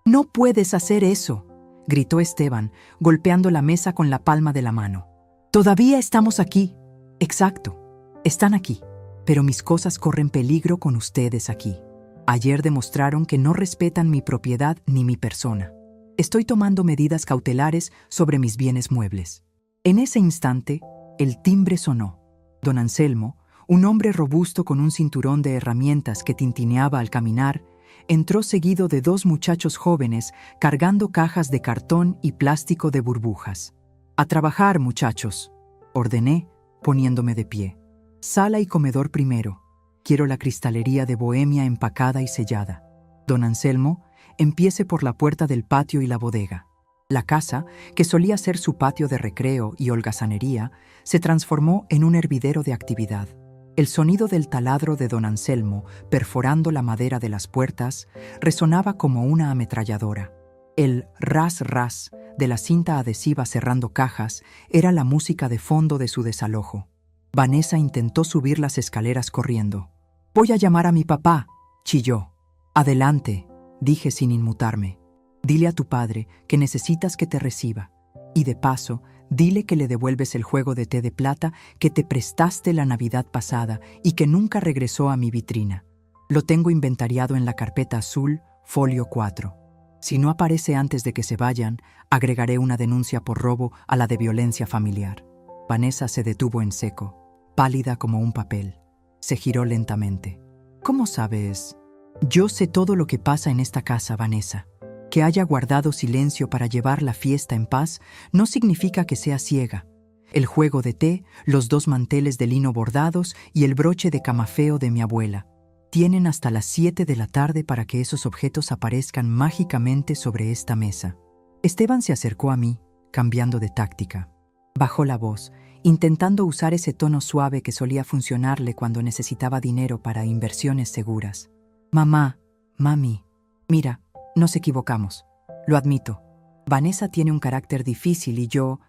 «No puedes hacer eso», gritó Esteban, golpeando la mesa con la palma de la mano. «Todavía estamos aquí». «Exacto, están aquí, pero mis cosas corren peligro con ustedes aquí. Ayer demostraron que no respetan mi propiedad ni mi persona. Estoy tomando medidas cautelares sobre mis bienes muebles». En ese instante, el timbre sonó. Don Anselmo, un hombre robusto con un cinturón de herramientas que tintineaba al caminar, entró seguido de dos muchachos jóvenes cargando cajas de cartón y plástico de burbujas. «A trabajar, muchachos», ordené, poniéndome de pie. «Sala y comedor primero. Quiero la cristalería de Bohemia empacada y sellada. Don Anselmo, empiece por la puerta del patio y la bodega». La casa, que solía ser su patio de recreo y holgazanería, se transformó en un hervidero de actividad. El sonido del taladro de don Anselmo, perforando la madera de las puertas, resonaba como una ametralladora. El ras-ras de la cinta adhesiva cerrando cajas era la música de fondo de su desalojo. Vanessa intentó subir las escaleras corriendo. «Voy a llamar a mi papá», chilló. «Adelante», dije sin inmutarme. «Dile a tu padre que necesitas que te reciba. Y de paso, dile que le devuelves el juego de té de plata que te prestaste la Navidad pasada y que nunca regresó a mi vitrina. Lo tengo inventariado en la carpeta azul, folio 4. Si no aparece antes de que se vayan, agregaré una denuncia por robo a la de violencia familiar». Vanessa se detuvo en seco, pálida como un papel. Se giró lentamente. «¿Cómo sabes?» «Yo sé todo lo que pasa en esta casa, Vanessa. Que haya guardado silencio para llevar la fiesta en paz no significa que sea ciega. El juego de té, los 2 manteles de lino bordados y el broche de camafeo de mi abuela. Tienen hasta las 7 de la tarde para que esos objetos aparezcan mágicamente sobre esta mesa». Esteban se acercó a mí, cambiando de táctica. Bajó la voz, intentando usar ese tono suave que solía funcionarle cuando necesitaba dinero para inversiones seguras. «Mamá, mami, mira, nos equivocamos. Lo admito. Vanessa tiene un carácter difícil y yo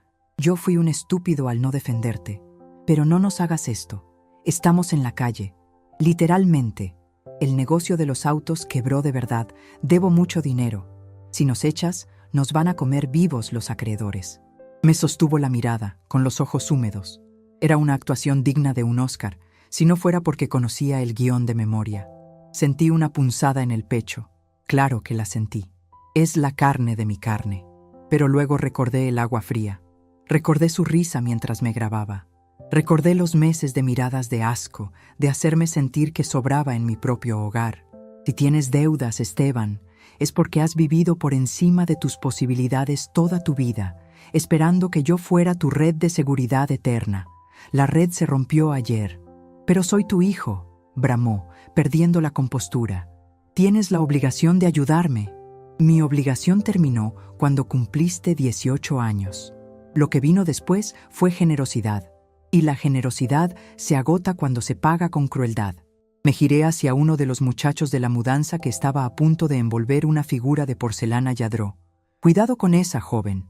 fui un estúpido al no defenderte. Pero no nos hagas esto. Estamos en la calle. Literalmente. El negocio de los autos quebró de verdad. Debo mucho dinero. Si nos echas, nos van a comer vivos los acreedores». Me sostuvo la mirada, con los ojos húmedos. Era una actuación digna de un Oscar, si no fuera porque conocía el guión de memoria. Sentí una punzada en el pecho. Claro que la sentí. Es la carne de mi carne. Pero luego recordé el agua fría. Recordé su risa mientras me grababa. Recordé los meses de miradas de asco, de hacerme sentir que sobraba en mi propio hogar. Si tienes deudas, Esteban, es porque has vivido por encima de tus posibilidades toda tu vida, esperando que yo fuera tu red de seguridad eterna. La red se rompió ayer. «Pero soy tu hijo», bramó, perdiendo la compostura. «Tienes la obligación de ayudarme». Mi obligación terminó cuando cumpliste 18 años. Lo que vino después fue generosidad. Y la generosidad se agota cuando se paga con crueldad. Me giré hacia uno de los muchachos de la mudanza que estaba a punto de envolver una figura de porcelana Lladró. «Cuidado con esa, joven.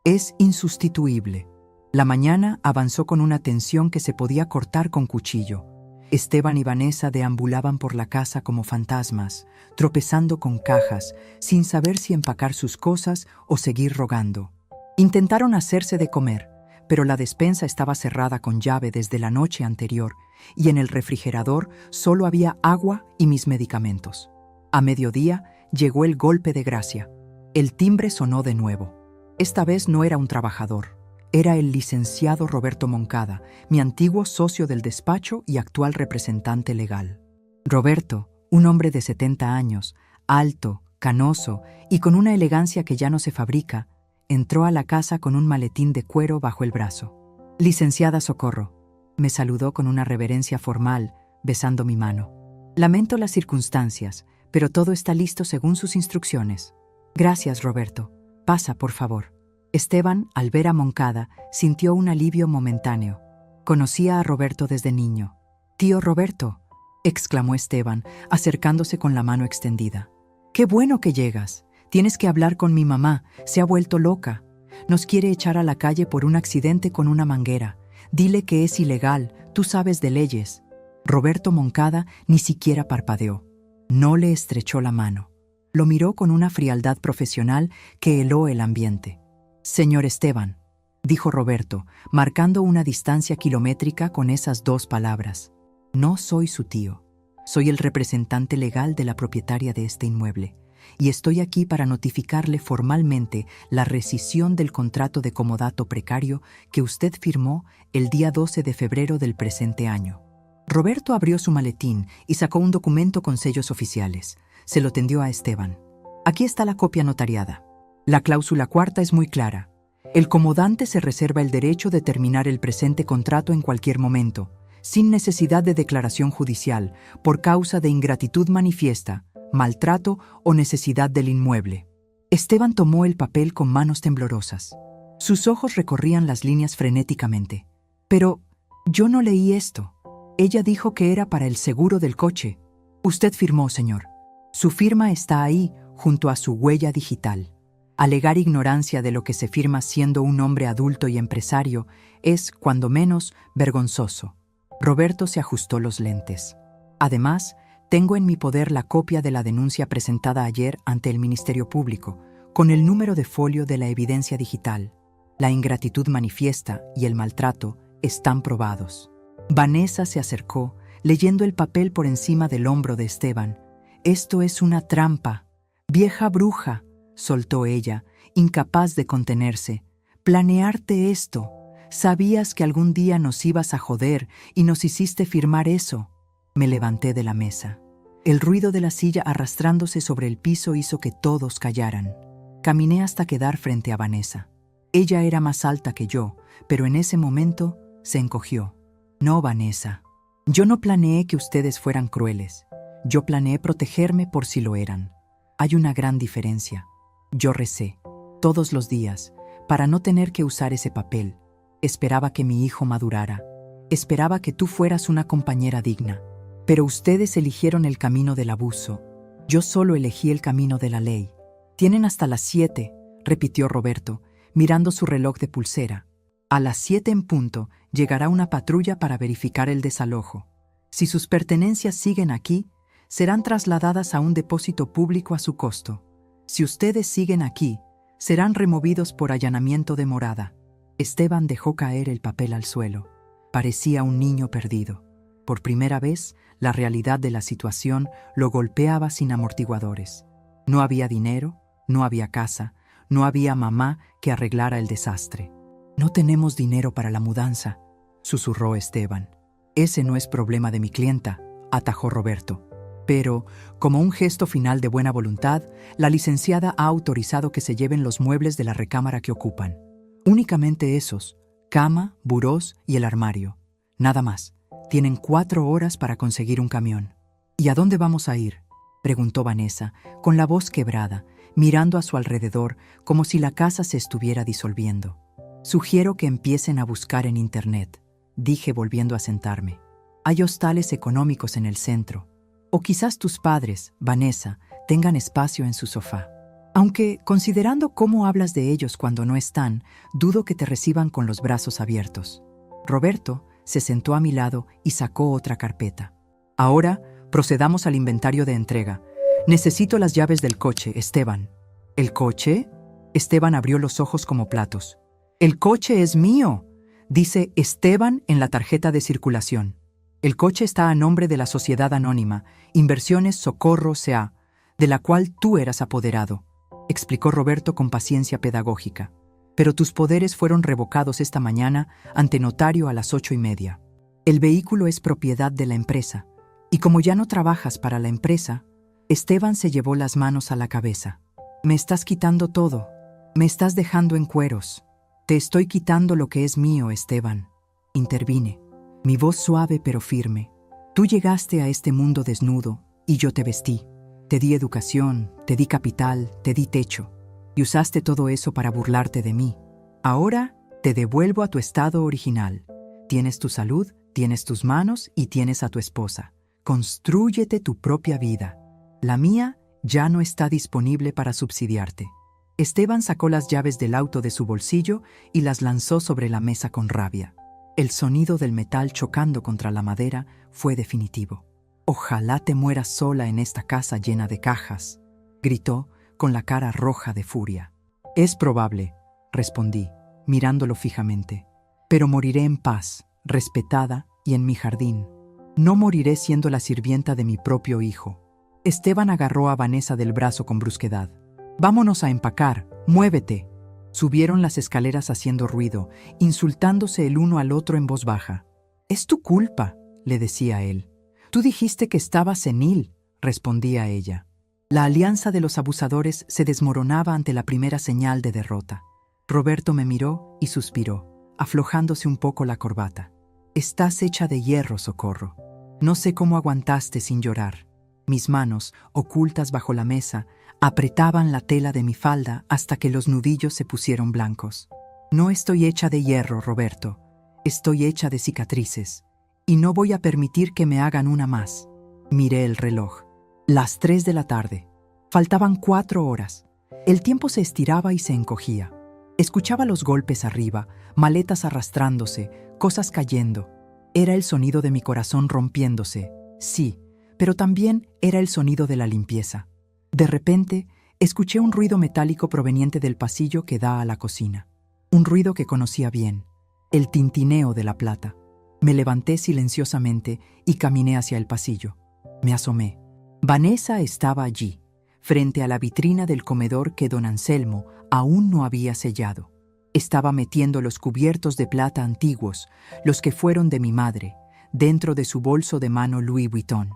Es insustituible. La mañana avanzó con una tensión que se podía cortar con cuchillo. Esteban y Vanessa deambulaban por la casa como fantasmas, tropezando con cajas, sin saber si empacar sus cosas o seguir rogando. Intentaron hacerse de comer, pero la despensa estaba cerrada con llave desde la noche anterior y en el refrigerador solo había agua y mis medicamentos. A mediodía llegó el golpe de gracia. El timbre sonó de nuevo. Esta vez no era un trabajador. Era el licenciado Roberto Moncada, mi antiguo socio del despacho y actual representante legal. Roberto, un hombre de 70 años, alto, canoso y con una elegancia que ya no se fabrica, entró a la casa con un maletín de cuero bajo el brazo. «Licenciada Socorro», me saludó con una reverencia formal, besando mi mano. «Lamento las circunstancias, pero todo está listo según sus instrucciones». «Gracias, Roberto. Pasa, por favor». Esteban, al ver a Moncada, sintió un alivio momentáneo. Conocía a Roberto desde niño. «Tío Roberto», exclamó Esteban, acercándose con la mano extendida. «Qué bueno que llegas. Tienes que hablar con mi mamá. Se ha vuelto loca. Nos quiere echar a la calle por un accidente con una manguera. Dile que es ilegal. Tú sabes de leyes». Roberto Moncada ni siquiera parpadeó. No le estrechó la mano. Lo miró con una frialdad profesional que heló el ambiente. «Señor Esteban», dijo Roberto, marcando una distancia kilométrica con esas dos palabras. «No soy su tío. Soy el representante legal de la propietaria de este inmueble, y estoy aquí para notificarle formalmente la rescisión del contrato de comodato precario que usted firmó el día 12 de febrero del presente año». Roberto abrió su maletín y sacó un documento con sellos oficiales. Se lo tendió a Esteban. «Aquí está la copia notariada. La cláusula cuarta es muy clara. El comodante se reserva el derecho de terminar el presente contrato en cualquier momento, sin necesidad de declaración judicial, por causa de ingratitud manifiesta, maltrato o necesidad del inmueble». Esteban tomó el papel con manos temblorosas. Sus ojos recorrían las líneas frenéticamente. «Pero yo no leí esto. Ella dijo que era para el seguro del coche». «Usted firmó, señor. Su firma está ahí, junto a su huella digital». Alegar ignorancia de lo que se firma siendo un hombre adulto y empresario es, cuando menos, vergonzoso. Roberto se ajustó los lentes. «Además, tengo en mi poder la copia de la denuncia presentada ayer ante el Ministerio Público, con el número de folio de la evidencia digital. La ingratitud manifiesta y el maltrato están probados». Vanessa se acercó, leyendo el papel por encima del hombro de Esteban. «Esto es una trampa. Vieja bruja», soltó ella, incapaz de contenerse. «Planearte esto. Sabías que algún día nos ibas a joder y nos hiciste firmar eso». Me levanté de la mesa. El ruido de la silla arrastrándose sobre el piso hizo que todos callaran. Caminé hasta quedar frente a Vanessa. Ella era más alta que yo, pero en ese momento se encogió. «No, Vanessa. Yo no planeé que ustedes fueran crueles. Yo planeé protegerme por si lo eran. Hay una gran diferencia. Yo recé, todos los días, para no tener que usar ese papel. Esperaba que mi hijo madurara. Esperaba que tú fueras una compañera digna. Pero ustedes eligieron el camino del abuso. Yo solo elegí el camino de la ley». «Tienen hasta las 7», repitió Roberto, mirando su reloj de pulsera. «A las 7 en punto llegará una patrulla para verificar el desalojo. Si sus pertenencias siguen aquí, serán trasladadas a un depósito público a su costo. Si ustedes siguen aquí, serán removidos por allanamiento de morada». Esteban dejó caer el papel al suelo. Parecía un niño perdido. Por primera vez, la realidad de la situación lo golpeaba sin amortiguadores. No había dinero, no había casa, no había mamá que arreglara el desastre. «No tenemos dinero para la mudanza», susurró Esteban. «Ese no es problema de mi clienta», atajó Roberto. Pero, como un gesto final de buena voluntad, la licenciada ha autorizado que se lleven los muebles de la recámara que ocupan. Únicamente esos, cama, burós y el armario. Nada más. Tienen 4 horas para conseguir un camión». «¿Y a dónde vamos a ir?», preguntó Vanessa, con la voz quebrada, mirando a su alrededor como si la casa se estuviera disolviendo. «Sugiero que empiecen a buscar en internet», dije volviendo a sentarme. «Hay hostales económicos en el centro. O quizás tus padres, Vanessa, tengan espacio en su sofá». Aunque, considerando cómo hablas de ellos cuando no están, dudo que te reciban con los brazos abiertos. Roberto se sentó a mi lado y sacó otra carpeta. Ahora, procedamos al inventario de entrega. Necesito las llaves del coche, Esteban. ¿El coche? Esteban abrió los ojos como platos. ¡El coche es mío!, dice Esteban en la tarjeta de circulación. El coche está a nombre de la Sociedad Anónima, Inversiones Socorro S.A., de la cual tú eras apoderado, explicó Roberto con paciencia pedagógica. Pero tus poderes fueron revocados esta mañana ante notario a las 8:30. El vehículo es propiedad de la empresa, y como ya no trabajas para la empresa, Esteban se llevó las manos a la cabeza. Me estás quitando todo, me estás dejando en cueros. Te estoy quitando lo que es mío, Esteban. Intervine, mi voz suave pero firme. Tú llegaste a este mundo desnudo y yo te vestí. Te di educación, te di capital, te di techo. Y usaste todo eso para burlarte de mí. Ahora te devuelvo a tu estado original. Tienes tu salud, tienes tus manos y tienes a tu esposa. Constrúyete tu propia vida. La mía ya no está disponible para subsidiarte. Esteban sacó las llaves del auto de su bolsillo y las lanzó sobre la mesa con rabia. El sonido del metal chocando contra la madera fue definitivo. «Ojalá te mueras sola en esta casa llena de cajas», gritó con la cara roja de furia. «Es probable», respondí, mirándolo fijamente. «Pero moriré en paz, respetada y en mi jardín. No moriré siendo la sirvienta de mi propio hijo». Esteban agarró a Vanessa del brazo con brusquedad. «Vámonos a empacar, muévete». Subieron las escaleras haciendo ruido, insultándose el uno al otro en voz baja. «Es tu culpa», le decía él. «Tú dijiste que estaba senil», respondía ella. La alianza de los abusadores se desmoronaba ante la primera señal de derrota. Roberto me miró y suspiró, aflojándose un poco la corbata. «Estás hecha de hierro, Socorro. No sé cómo aguantaste sin llorar». Mis manos, ocultas bajo la mesa, apretaban la tela de mi falda hasta que los nudillos se pusieron blancos. «No estoy hecha de hierro, Roberto. Estoy hecha de cicatrices. Y no voy a permitir que me hagan una más». Miré el reloj. Las 3 de la tarde. Faltaban 4 horas. El tiempo se estiraba y se encogía. Escuchaba los golpes arriba, maletas arrastrándose, cosas cayendo. Era el sonido de mi corazón rompiéndose, sí, pero también era el sonido de la limpieza. De repente, escuché un ruido metálico proveniente del pasillo que da a la cocina. Un ruido que conocía bien, el tintineo de la plata. Me levanté silenciosamente y caminé hacia el pasillo. Me asomé. Vanessa estaba allí, frente a la vitrina del comedor que don Anselmo aún no había sellado. Estaba metiendo los cubiertos de plata antiguos, los que fueron de mi madre, dentro de su bolso de mano Louis Vuitton.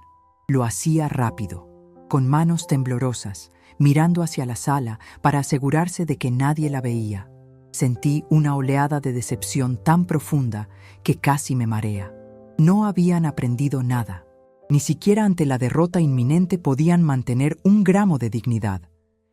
Lo hacía rápido, con manos temblorosas, mirando hacia la sala para asegurarse de que nadie la veía. Sentí una oleada de decepción tan profunda que casi me marea. No habían aprendido nada. Ni siquiera ante la derrota inminente podían mantener un gramo de dignidad.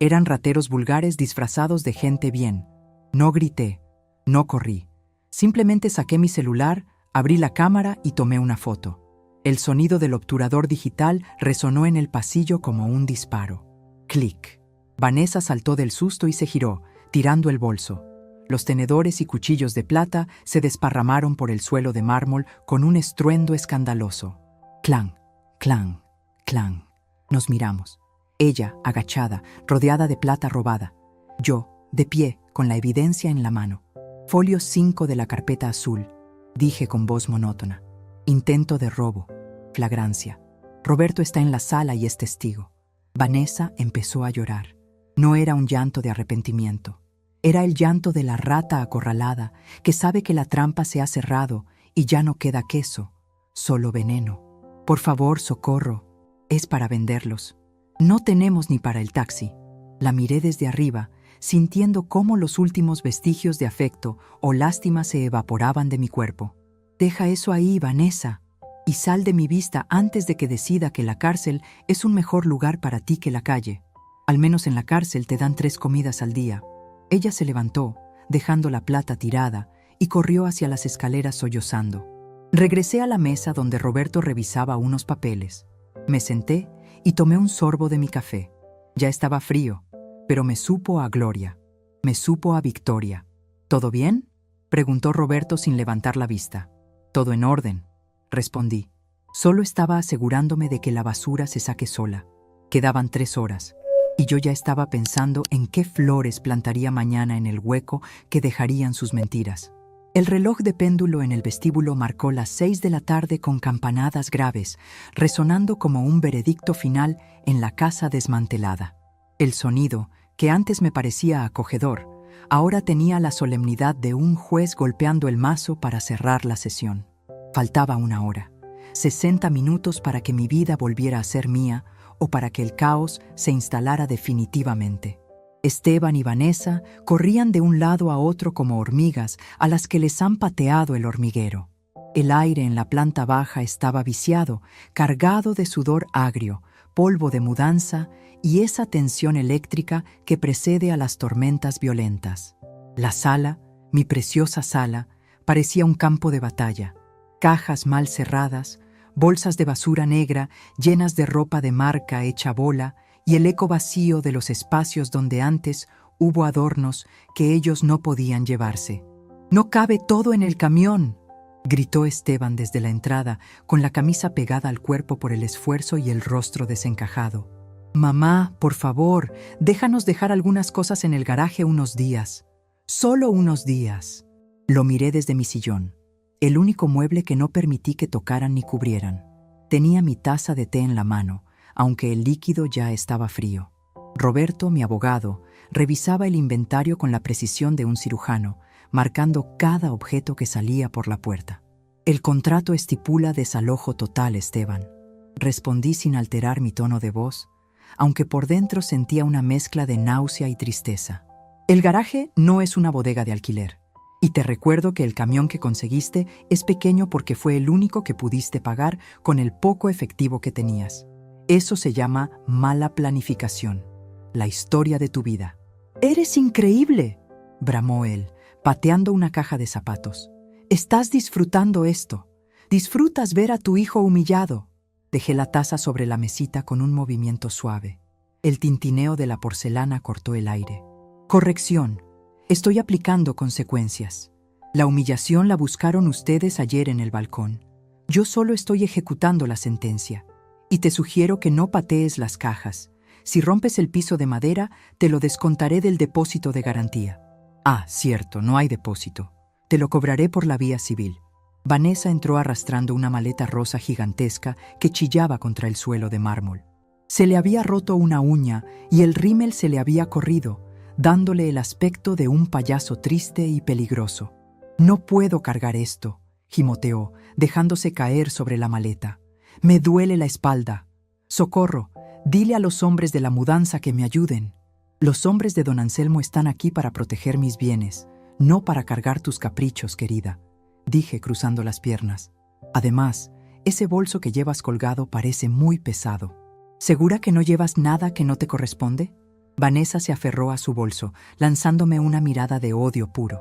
Eran rateros vulgares disfrazados de gente bien. No grité, no corrí. Simplemente saqué mi celular, abrí la cámara y tomé una foto. El sonido del obturador digital resonó en el pasillo como un disparo. Clic. Vanessa saltó del susto y se giró, tirando el bolso. Los tenedores y cuchillos de plata se desparramaron por el suelo de mármol con un estruendo escandaloso. Clan, clan, clan. Nos miramos. Ella, agachada, rodeada de plata robada. Yo, de pie, con la evidencia en la mano. Folio 5 de la carpeta azul. Dije con voz monótona. Intento de robo. Flagrancia. Roberto está en la sala y es testigo. Vanessa empezó a llorar. No era un llanto de arrepentimiento. Era el llanto de la rata acorralada que sabe que la trampa se ha cerrado y ya no queda queso, solo veneno. Por favor, Socorro, es para venderlos. No tenemos ni para el taxi. La miré desde arriba, sintiendo cómo los últimos vestigios de afecto o lástima se evaporaban de mi cuerpo. Deja eso ahí, Vanessa, y sal de mi vista antes de que decida que la cárcel es un mejor lugar para ti que la calle. Al menos en la cárcel te dan 3 comidas al día. Ella se levantó, dejando la plata tirada, y corrió hacia las escaleras sollozando. Regresé a la mesa donde Roberto revisaba unos papeles. Me senté y tomé un sorbo de mi café. Ya estaba frío, pero me supo a gloria, me supo a victoria. ¿Todo bien?, preguntó Roberto sin levantar la vista. Todo en orden, respondí. Solo estaba asegurándome de que la basura se saque sola. Quedaban 3 horas, y yo ya estaba pensando en qué flores plantaría mañana en el hueco que dejarían sus mentiras. El reloj de péndulo en el vestíbulo marcó las 6 de la tarde con campanadas graves, resonando como un veredicto final en la casa desmantelada. El sonido, que antes me parecía acogedor, ahora tenía la solemnidad de un juez golpeando el mazo para cerrar la sesión. Faltaba 1 hora, 60 minutos para que mi vida volviera a ser mía o para que el caos se instalara definitivamente. Esteban y Vanessa corrían de un lado a otro como hormigas a las que les han pateado el hormiguero. El aire en la planta baja estaba viciado, cargado de sudor agrio, polvo de mudanza y esa tensión eléctrica que precede a las tormentas violentas. La sala, mi preciosa sala, parecía un campo de batalla. Cajas mal cerradas, bolsas de basura negra llenas de ropa de marca hecha bola y el eco vacío de los espacios donde antes hubo adornos que ellos no podían llevarse. «¡No cabe todo en el camión!», gritó Esteban desde la entrada, con la camisa pegada al cuerpo por el esfuerzo y el rostro desencajado. «Mamá, por favor, déjanos dejar algunas cosas en el garaje unos días. Solo unos días». Lo miré desde mi sillón, el único mueble que no permití que tocaran ni cubrieran. Tenía mi taza de té en la mano, aunque el líquido ya estaba frío. Roberto, mi abogado, revisaba el inventario con la precisión de un cirujano, marcando cada objeto que salía por la puerta. «El contrato estipula desalojo total, Esteban», respondí sin alterar mi tono de voz, aunque por dentro sentía una mezcla de náusea y tristeza. «El garaje no es una bodega de alquiler, y te recuerdo que el camión que conseguiste es pequeño porque fue el único que pudiste pagar con el poco efectivo que tenías. Eso se llama mala planificación, la historia de tu vida». «¡Eres increíble!», bramó él, pateando una caja de zapatos. «Estás disfrutando esto. Disfrutas ver a tu hijo humillado». Dejé la taza sobre la mesita con un movimiento suave. El tintineo de la porcelana cortó el aire. «Corrección. Estoy aplicando consecuencias. La humillación la buscaron ustedes ayer en el balcón. Yo solo estoy ejecutando la sentencia. Y te sugiero que no patees las cajas. Si rompes el piso de madera, te lo descontaré del depósito de garantía». «Ah, cierto, no hay depósito. Te lo cobraré por la vía civil». Vanessa entró arrastrando una maleta rosa gigantesca que chillaba contra el suelo de mármol. Se le había roto una uña y el rímel se le había corrido, dándole el aspecto de un payaso triste y peligroso. «No puedo cargar esto», gimoteó, dejándose caer sobre la maleta. «Me duele la espalda. Socorro, dile a los hombres de la mudanza que me ayuden». «Los hombres de don Anselmo están aquí para proteger mis bienes, no para cargar tus caprichos, querida», dije cruzando las piernas. «Además, ese bolso que llevas colgado parece muy pesado». «¿Segura que no llevas nada que no te corresponde?». Vanessa se aferró a su bolso, lanzándome una mirada de odio puro.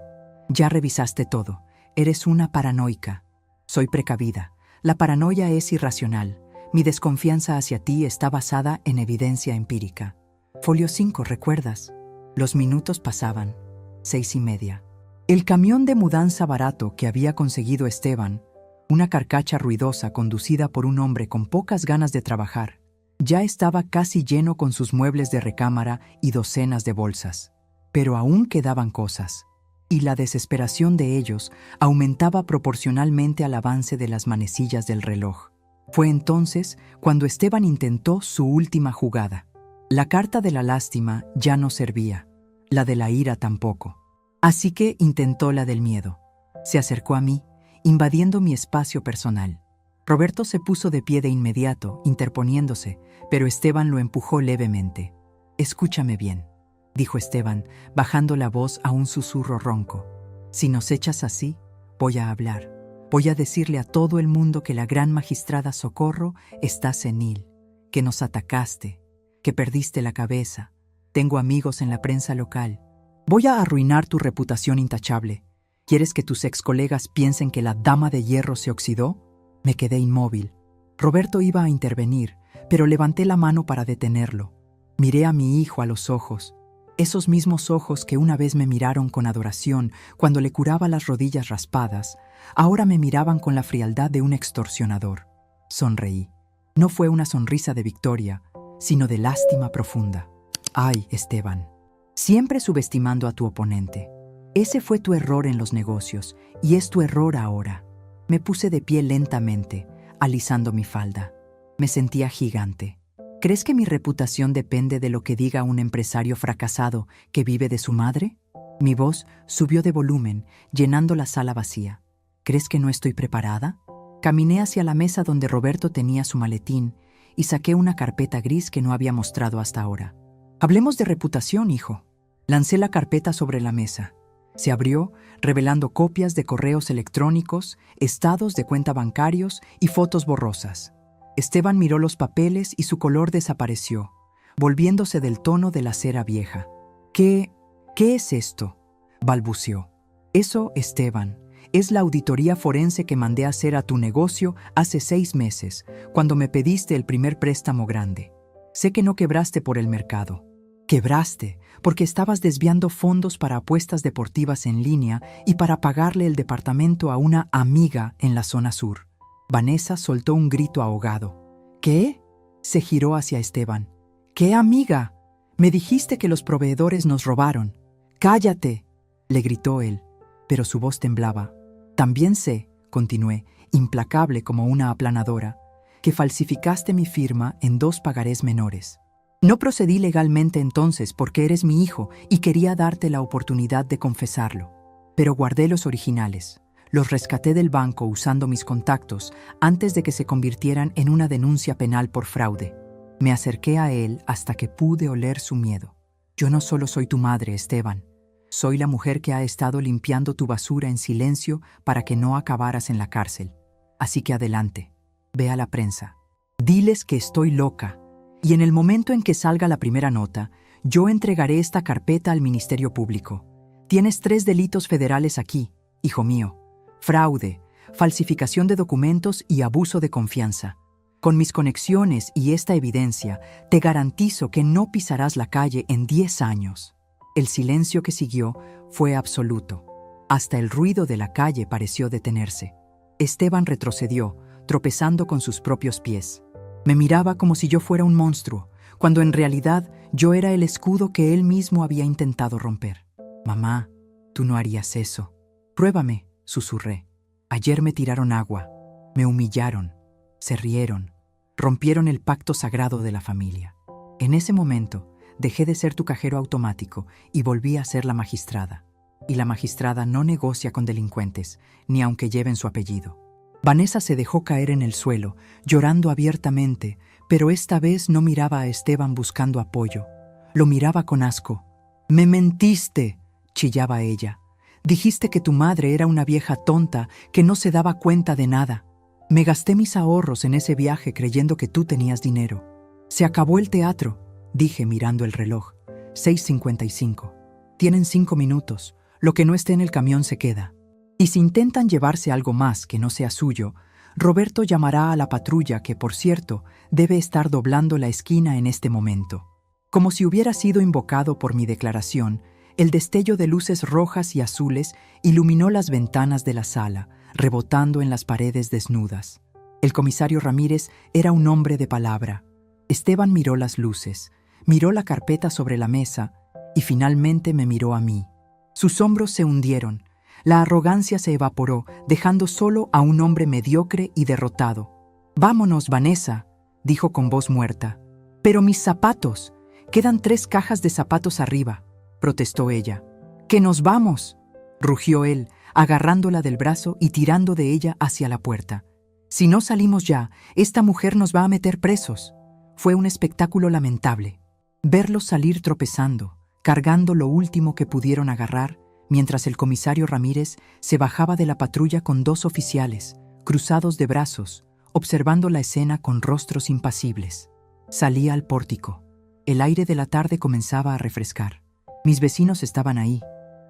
«Ya revisaste todo. Eres una paranoica». «Soy precavida. La paranoia es irracional. Mi desconfianza hacia ti está basada en evidencia empírica». Folio 5, ¿recuerdas? Los minutos pasaban. 6:30. El camión de mudanza barato que había conseguido Esteban, una carcacha ruidosa conducida por un hombre con pocas ganas de trabajar, ya estaba casi lleno con sus muebles de recámara y docenas de bolsas. Pero aún quedaban cosas, y la desesperación de ellos aumentaba proporcionalmente al avance de las manecillas del reloj. Fue entonces cuando Esteban intentó su última jugada. La carta de la lástima ya no servía, la de la ira tampoco. Así que intentó la del miedo. Se acercó a mí, invadiendo mi espacio personal. Roberto se puso de pie de inmediato, interponiéndose, pero Esteban lo empujó levemente. «Escúchame bien», dijo Esteban, bajando la voz a un susurro ronco. «Si nos echas así, voy a hablar. Voy a decirle a todo el mundo que la gran magistrada Socorro está senil, que nos atacaste, que perdiste la cabeza. Tengo amigos en la prensa local. Voy a arruinar tu reputación intachable. ¿Quieres que tus ex colegas piensen que la dama de hierro se oxidó?». Me quedé inmóvil. Roberto iba a intervenir, pero levanté la mano para detenerlo. Miré a mi hijo a los ojos. Esos mismos ojos que una vez me miraron con adoración cuando le curaba las rodillas raspadas, ahora me miraban con la frialdad de un extorsionador. Sonreí. No fue una sonrisa de victoria, sino de lástima profunda. Ay, Esteban, siempre subestimando a tu oponente. Ese fue tu error en los negocios, y es tu error ahora. Me puse de pie lentamente, alisando mi falda. Me sentía gigante. ¿Crees que mi reputación depende de lo que diga un empresario fracasado que vive de su madre? Mi voz subió de volumen, llenando la sala vacía. ¿Crees que no estoy preparada? Caminé hacia la mesa donde Roberto tenía su maletín y saqué una carpeta gris que no había mostrado hasta ahora. Hablemos de reputación, hijo. Lancé la carpeta sobre la mesa. Se abrió, revelando copias de correos electrónicos, estados de cuenta bancarios y fotos borrosas. Esteban miró los papeles y su color desapareció, volviéndose del tono de la cera vieja. ¿Qué es esto?, balbuceó. Eso, Esteban, es la auditoría forense que mandé a hacer a tu negocio hace 6 meses, cuando me pediste el primer préstamo grande. Sé que no quebraste por el mercado. Quebraste porque estabas desviando fondos para apuestas deportivas en línea y para pagarle el departamento a una amiga en la zona sur. Vanessa soltó un grito ahogado. ¿Qué? Se giró hacia Esteban. ¿Qué amiga? Me dijiste que los proveedores nos robaron. ¡Cállate!, le gritó él, pero su voz temblaba. También sé, continué, implacable como una aplanadora, que falsificaste mi firma en 2 pagarés menores. No procedí legalmente entonces porque eres mi hijo y quería darte la oportunidad de confesarlo. Pero guardé los originales. Los rescaté del banco usando mis contactos antes de que se convirtieran en una denuncia penal por fraude. Me acerqué a él hasta que pude oler su miedo. Yo no solo soy tu madre, Esteban. Soy la mujer que ha estado limpiando tu basura en silencio para que no acabaras en la cárcel. Así que adelante, ve a la prensa. Diles que estoy loca. Y en el momento en que salga la primera nota, yo entregaré esta carpeta al Ministerio Público. Tienes 3 delitos federales aquí, hijo mío. Fraude, falsificación de documentos y abuso de confianza. Con mis conexiones y esta evidencia, te garantizo que no pisarás la calle en 10 años. El silencio que siguió fue absoluto. Hasta el ruido de la calle pareció detenerse. Esteban retrocedió, tropezando con sus propios pies. Me miraba como si yo fuera un monstruo, cuando en realidad yo era el escudo que él mismo había intentado romper. Mamá, tú no harías eso. Pruébame, susurré. Ayer me tiraron agua, me humillaron, se rieron, rompieron el pacto sagrado de la familia. En ese momento, dejé de ser tu cajero automático y volví a ser la magistrada. Y la magistrada no negocia con delincuentes, ni aunque lleven su apellido. Vanessa se dejó caer en el suelo, llorando abiertamente, pero esta vez no miraba a Esteban buscando apoyo. Lo miraba con asco. «¡Me mentiste!», chillaba ella. «Dijiste que tu madre era una vieja tonta que no se daba cuenta de nada. Me gasté mis ahorros en ese viaje creyendo que tú tenías dinero. Se acabó el teatro», dije mirando el reloj. 6:55. «Tienen 5 minutos. Lo que no esté en el camión se queda. Y si intentan llevarse algo más que no sea suyo, Roberto llamará a la patrulla que, por cierto, debe estar doblando la esquina en este momento». Como si hubiera sido invocado por mi declaración, el destello de luces rojas y azules iluminó las ventanas de la sala, rebotando en las paredes desnudas. El comisario Ramírez era un hombre de palabra. Esteban miró las luces, miró la carpeta sobre la mesa y finalmente me miró a mí. Sus hombros se hundieron, la arrogancia se evaporó, dejando solo a un hombre mediocre y derrotado. «Vámonos, Vanessa», dijo con voz muerta. «Pero mis zapatos. Quedan 3 cajas de zapatos arriba», protestó ella. «¡Que nos vamos!», rugió él, agarrándola del brazo y tirando de ella hacia la puerta. «Si no salimos ya, esta mujer nos va a meter presos». Fue un espectáculo lamentable. Verlos salir tropezando, cargando lo último que pudieron agarrar, mientras el comisario Ramírez se bajaba de la patrulla con 2 oficiales, cruzados de brazos, observando la escena con rostros impasibles. Salí al pórtico. El aire de la tarde comenzaba a refrescar. Mis vecinos estaban ahí.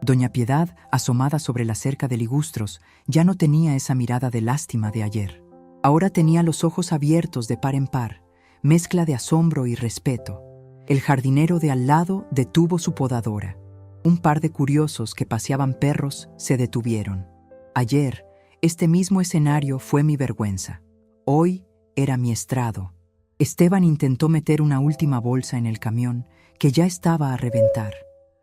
Doña Piedad, asomada sobre la cerca de ligustros, ya no tenía esa mirada de lástima de ayer. Ahora tenía los ojos abiertos de par en par, mezcla de asombro y respeto. El jardinero de al lado detuvo su podadora. Un par de curiosos que paseaban perros se detuvieron. Ayer, este mismo escenario fue mi vergüenza. Hoy era mi estrado. Esteban intentó meter una última bolsa en el camión, que ya estaba a reventar.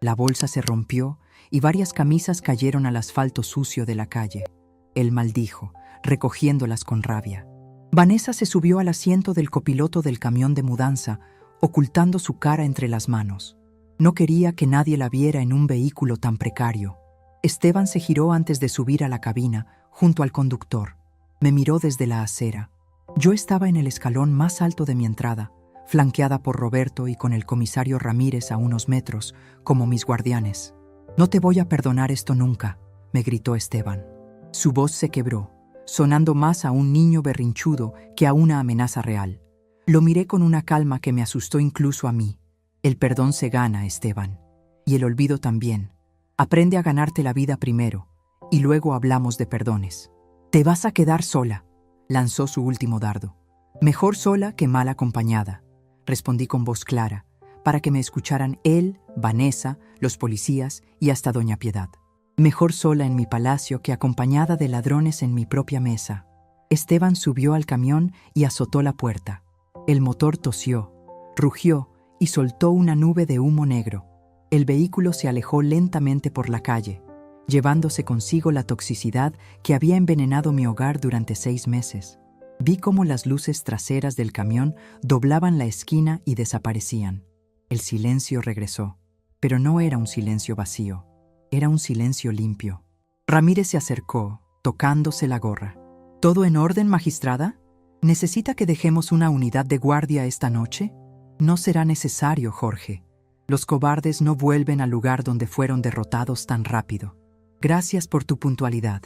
La bolsa se rompió y varias camisas cayeron al asfalto sucio de la calle. Él maldijo, recogiéndolas con rabia. Vanessa se subió al asiento del copiloto del camión de mudanza, ocultando su cara entre las manos. No quería que nadie la viera en un vehículo tan precario. Esteban se giró antes de subir a la cabina, junto al conductor. Me miró desde la acera. Yo estaba en el escalón más alto de mi entrada, flanqueada por Roberto y con el comisario Ramírez a unos metros, como mis guardianes. «No te voy a perdonar esto nunca», me gritó Esteban. Su voz se quebró, sonando más a un niño berrinchudo que a una amenaza real. Lo miré con una calma que me asustó incluso a mí. El perdón se gana, Esteban. Y el olvido también. Aprende a ganarte la vida primero, y luego hablamos de perdones. «Te vas a quedar sola», lanzó su último dardo. «Mejor sola que mal acompañada», respondí con voz clara, para que me escucharan él, Vanessa, los policías y hasta doña Piedad. «Mejor sola en mi palacio que acompañada de ladrones en mi propia mesa». Esteban subió al camión y azotó la puerta. El motor tosió, rugió y soltó una nube de humo negro. El vehículo se alejó lentamente por la calle, llevándose consigo la toxicidad que había envenenado mi hogar durante 6 meses. Vi cómo las luces traseras del camión doblaban la esquina y desaparecían. El silencio regresó, pero no era un silencio vacío, era un silencio limpio. Ramírez se acercó, tocándose la gorra. «¿Todo en orden, magistrada? ¿Necesita que dejemos una unidad de guardia esta noche?» «No será necesario, Jorge. Los cobardes no vuelven al lugar donde fueron derrotados tan rápido. Gracias por tu puntualidad.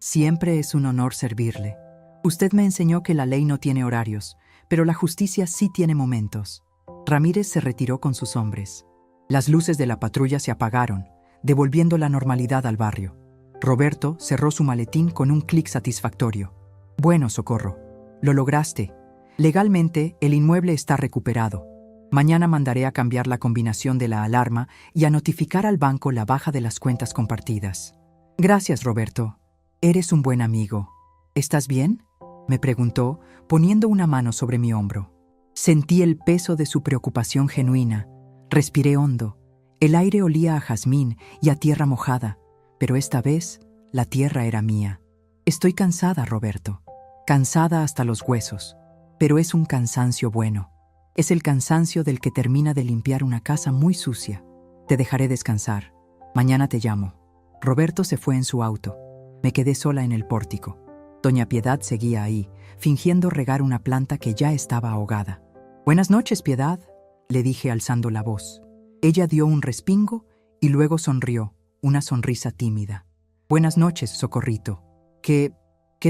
Siempre es un honor servirle. Usted me enseñó que la ley no tiene horarios, pero la justicia sí tiene momentos». Ramírez se retiró con sus hombres. Las luces de la patrulla se apagaron, devolviendo la normalidad al barrio. Roberto cerró su maletín con un clic satisfactorio. «Bueno, Socorro, lo lograste. Legalmente, el inmueble está recuperado. Mañana mandaré a cambiar la combinación de la alarma y a notificar al banco la baja de las cuentas compartidas». «Gracias, Roberto. Eres un buen amigo. ¿Estás bien?», me preguntó, poniendo una mano sobre mi hombro. Sentí el peso de su preocupación genuina. Respiré hondo. El aire olía a jazmín y a tierra mojada, pero esta vez la tierra era mía. «Estoy cansada, Roberto. Cansada hasta los huesos. Pero es un cansancio bueno. Es el cansancio del que termina de limpiar una casa muy sucia. Te dejaré descansar. Mañana te llamo». Roberto se fue en su auto. Me quedé sola en el pórtico. Doña Piedad seguía ahí, fingiendo regar una planta que ya estaba ahogada. «Buenas noches, Piedad», le dije alzando la voz. Ella dio un respingo y luego sonrió, una sonrisa tímida. «Buenas noches, Socorrito. Qué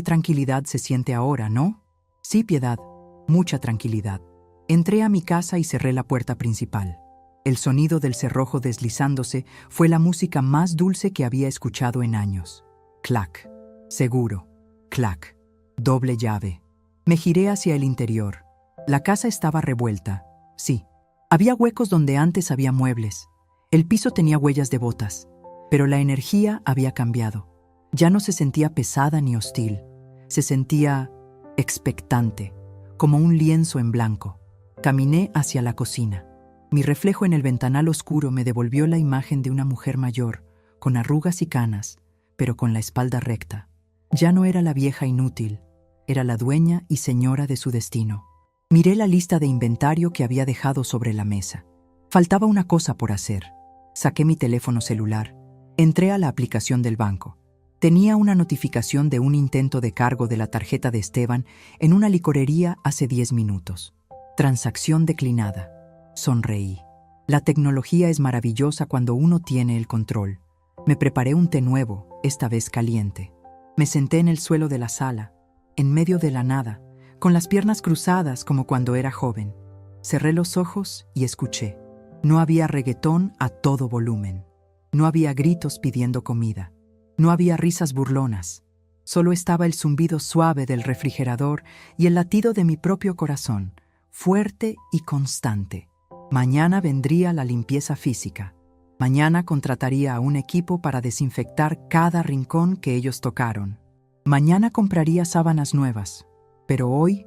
tranquilidad se siente ahora, ¿no?» «Sí, Piedad, mucha tranquilidad». Entré a mi casa y cerré la puerta principal. El sonido del cerrojo deslizándose fue la música más dulce que había escuchado en años. Clac, seguro, clac, doble llave. Me giré hacia el interior. La casa estaba revuelta. Sí, había huecos donde antes había muebles. El piso tenía huellas de botas, pero la energía había cambiado. Ya no se sentía pesada ni hostil. Se sentía expectante, como un lienzo en blanco. Caminé hacia la cocina. Mi reflejo en el ventanal oscuro me devolvió la imagen de una mujer mayor, con arrugas y canas, pero con la espalda recta. Ya no era la vieja inútil, era la dueña y señora de su destino. Miré la lista de inventario que había dejado sobre la mesa. Faltaba una cosa por hacer. Saqué mi teléfono celular. Entré a la aplicación del banco. Tenía una notificación de un intento de cargo de la tarjeta de Esteban en una licorería hace 10 minutos. Transacción declinada. Sonreí. La tecnología es maravillosa cuando uno tiene el control. Me preparé un té nuevo, esta vez caliente. Me senté en el suelo de la sala, en medio de la nada, con las piernas cruzadas como cuando era joven. Cerré los ojos y escuché. No había reggaetón a todo volumen. No había gritos pidiendo comida. No había risas burlonas. Solo estaba el zumbido suave del refrigerador y el latido de mi propio corazón, fuerte y constante. Mañana vendría la limpieza física. Mañana contrataría a un equipo para desinfectar cada rincón que ellos tocaron. Mañana compraría sábanas nuevas. Pero hoy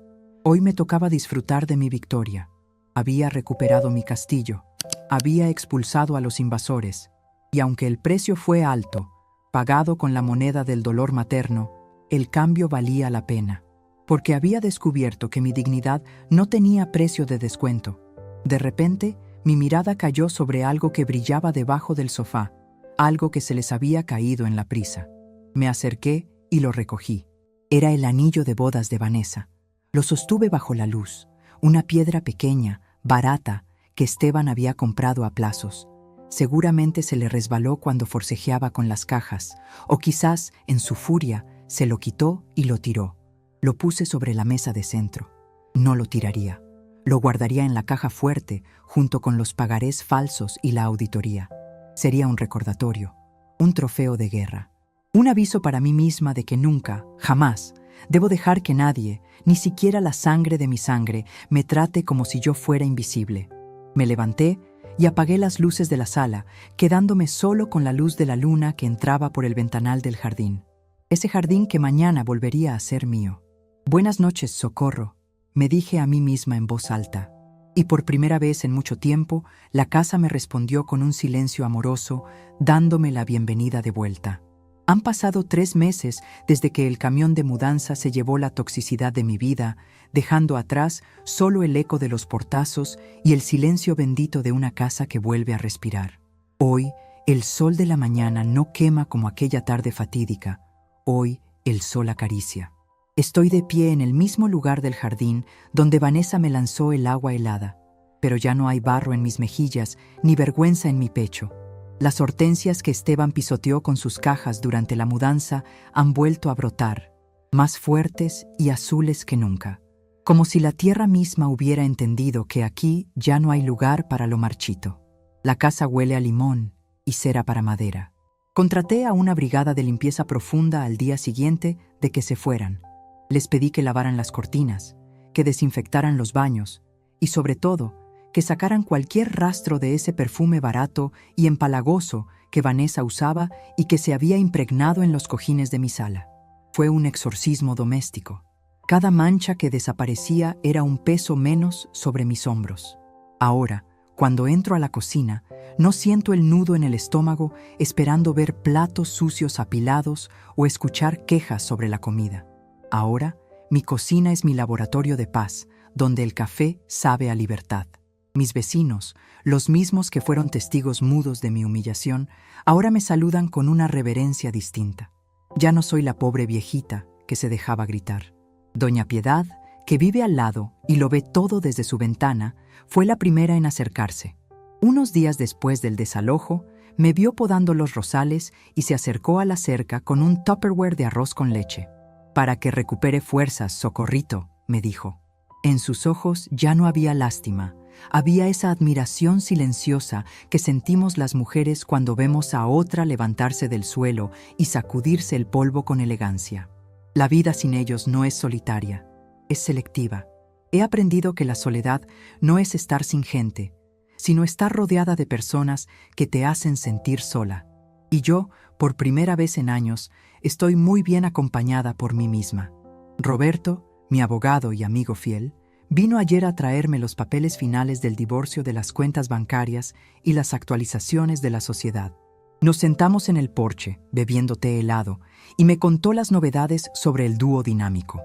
me tocaba disfrutar de mi victoria. Había recuperado mi castillo. Había expulsado a los invasores. Y aunque el precio fue alto, pagado con la moneda del dolor materno, el cambio valía la pena. Porque había descubierto que mi dignidad no tenía precio de descuento. De repente, mi mirada cayó sobre algo que brillaba debajo del sofá, algo que se les había caído en la prisa. Me acerqué y lo recogí. Era el anillo de bodas de Vanessa. Lo sostuve bajo la luz, una piedra pequeña, barata, que Esteban había comprado a plazos. Seguramente se le resbaló cuando forcejeaba con las cajas, o quizás, en su furia, se lo quitó y lo tiró. Lo puse sobre la mesa de centro. No lo tiraría. Lo guardaría en la caja fuerte, junto con los pagarés falsos y la auditoría. Sería un recordatorio, un trofeo de guerra. Un aviso para mí misma de que nunca, jamás, debo dejar que nadie, ni siquiera la sangre de mi sangre, me trate como si yo fuera invisible. Me levanté y apagué las luces de la sala, quedándome solo con la luz de la luna que entraba por el ventanal del jardín. Ese jardín que mañana volvería a ser mío. «Buenas noches, Socorro», me dije a mí misma en voz alta. Y por primera vez en mucho tiempo, la casa me respondió con un silencio amoroso, dándome la bienvenida de vuelta. Han pasado 3 meses desde que el camión de mudanza se llevó la toxicidad de mi vida, dejando atrás solo el eco de los portazos y el silencio bendito de una casa que vuelve a respirar. Hoy, el sol de la mañana no quema como aquella tarde fatídica. Hoy, el sol acaricia. Estoy de pie en el mismo lugar del jardín donde Vanessa me lanzó el agua helada, pero ya no hay barro en mis mejillas ni vergüenza en mi pecho. Las hortensias que Esteban pisoteó con sus cajas durante la mudanza han vuelto a brotar, más fuertes y azules que nunca, como si la tierra misma hubiera entendido que aquí ya no hay lugar para lo marchito. La casa huele a limón y cera para madera. Contraté a una brigada de limpieza profunda al día siguiente de que se fueran. Les pedí que lavaran las cortinas, que desinfectaran los baños y, sobre todo, que sacaran cualquier rastro de ese perfume barato y empalagoso que Vanessa usaba y que se había impregnado en los cojines de mi sala. Fue un exorcismo doméstico. Cada mancha que desaparecía era un peso menos sobre mis hombros. Ahora, cuando entro a la cocina, no siento el nudo en el estómago esperando ver platos sucios apilados o escuchar quejas sobre la comida. Ahora, mi cocina es mi laboratorio de paz, donde el café sabe a libertad. Mis vecinos, los mismos que fueron testigos mudos de mi humillación, ahora me saludan con una reverencia distinta. Ya no soy la pobre viejita que se dejaba gritar. Doña Piedad, que vive al lado y lo ve todo desde su ventana, fue la primera en acercarse. Unos días después del desalojo, me vio podando los rosales y se acercó a la cerca con un Tupperware de arroz con leche. «Para que recupere fuerzas, Socorrito», me dijo. En sus ojos ya no había lástima, había esa admiración silenciosa que sentimos las mujeres cuando vemos a otra levantarse del suelo y sacudirse el polvo con elegancia. La vida sin ellos no es solitaria, es selectiva. He aprendido que la soledad no es estar sin gente, sino estar rodeada de personas que te hacen sentir sola. Y yo, por primera vez en años, estoy muy bien acompañada por mí misma. Roberto, mi abogado y amigo fiel, vino ayer a traerme los papeles finales del divorcio de las cuentas bancarias y las actualizaciones de la sociedad. Nos sentamos en el porche, bebiendo té helado, y me contó las novedades sobre el dúo dinámico.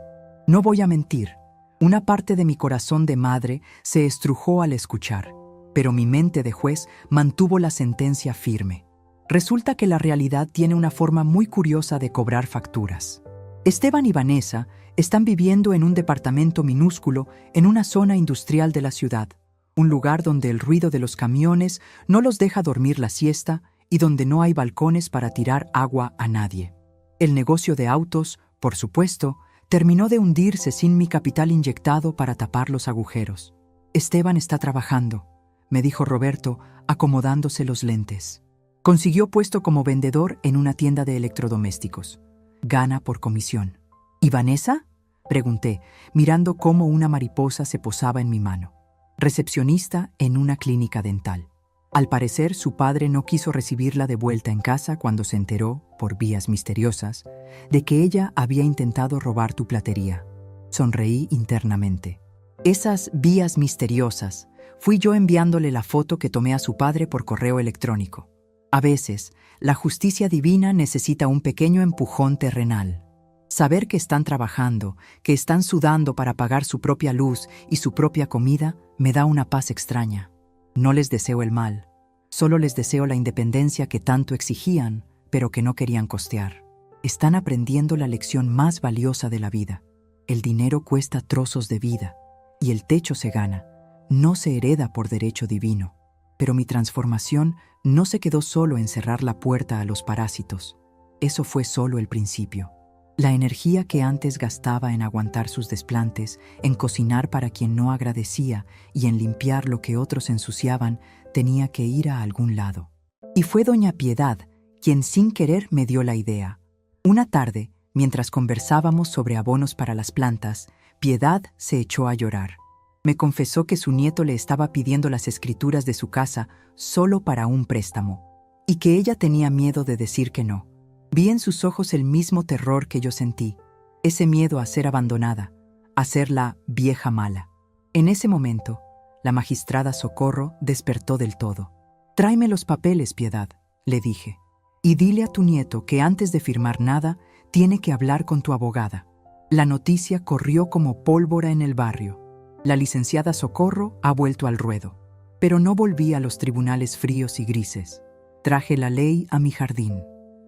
No voy a mentir, una parte de mi corazón de madre se estrujó al escuchar, pero mi mente de juez mantuvo la sentencia firme. Resulta que la realidad tiene una forma muy curiosa de cobrar facturas. Esteban y Vanessa están viviendo en un departamento minúsculo en una zona industrial de la ciudad, un lugar donde el ruido de los camiones no los deja dormir la siesta y donde no hay balcones para tirar agua a nadie. El negocio de autos, por supuesto, terminó de hundirse sin mi capital inyectado para tapar los agujeros. «Esteban está trabajando», me dijo Roberto, acomodándose los lentes. Consiguió puesto como vendedor en una tienda de electrodomésticos. Gana por comisión. ¿Y Vanessa?, pregunté, mirando cómo una mariposa se posaba en mi mano. recepcionista en una clínica dental. Al parecer, su padre no quiso recibirla de vuelta en casa cuando se enteró, por vías misteriosas, de que ella había intentado robar tu platería. Sonreí internamente. Esas vías misteriosas fui yo enviándole la foto que tomé a su padre por correo electrónico. A veces, la justicia divina necesita un pequeño empujón terrenal. Saber que están trabajando, que están sudando para pagar su propia luz y su propia comida, me da una paz extraña. No les deseo el mal, solo les deseo la independencia que tanto exigían, pero que no querían costear. Están aprendiendo la lección más valiosa de la vida. El dinero cuesta trozos de vida, y el techo se gana, no se hereda por derecho divino. Pero mi transformación no se quedó solo en cerrar la puerta a los parásitos. Eso fue solo el principio. La energía que antes gastaba en aguantar sus desplantes, en cocinar para quien no agradecía y en limpiar lo que otros ensuciaban, tenía que ir a algún lado. Y fue doña Piedad quien sin querer me dio la idea. Una tarde, mientras conversábamos sobre abonos para las plantas, Piedad se echó a llorar. Me confesó que su nieto le estaba pidiendo las escrituras de su casa solo para un préstamo, y que ella tenía miedo de decir que no. Vi en sus ojos el mismo terror que yo sentí, ese miedo a ser abandonada, a ser la vieja mala. En ese momento, la magistrada Socorro despertó del todo. «Tráeme los papeles, Piedad», le dije, «y dile a tu nieto que antes de firmar nada, tiene que hablar con tu abogada». La noticia corrió como pólvora en el barrio. La licenciada Socorro ha vuelto al ruedo. Pero no volví a los tribunales fríos y grises. Traje la ley a mi jardín.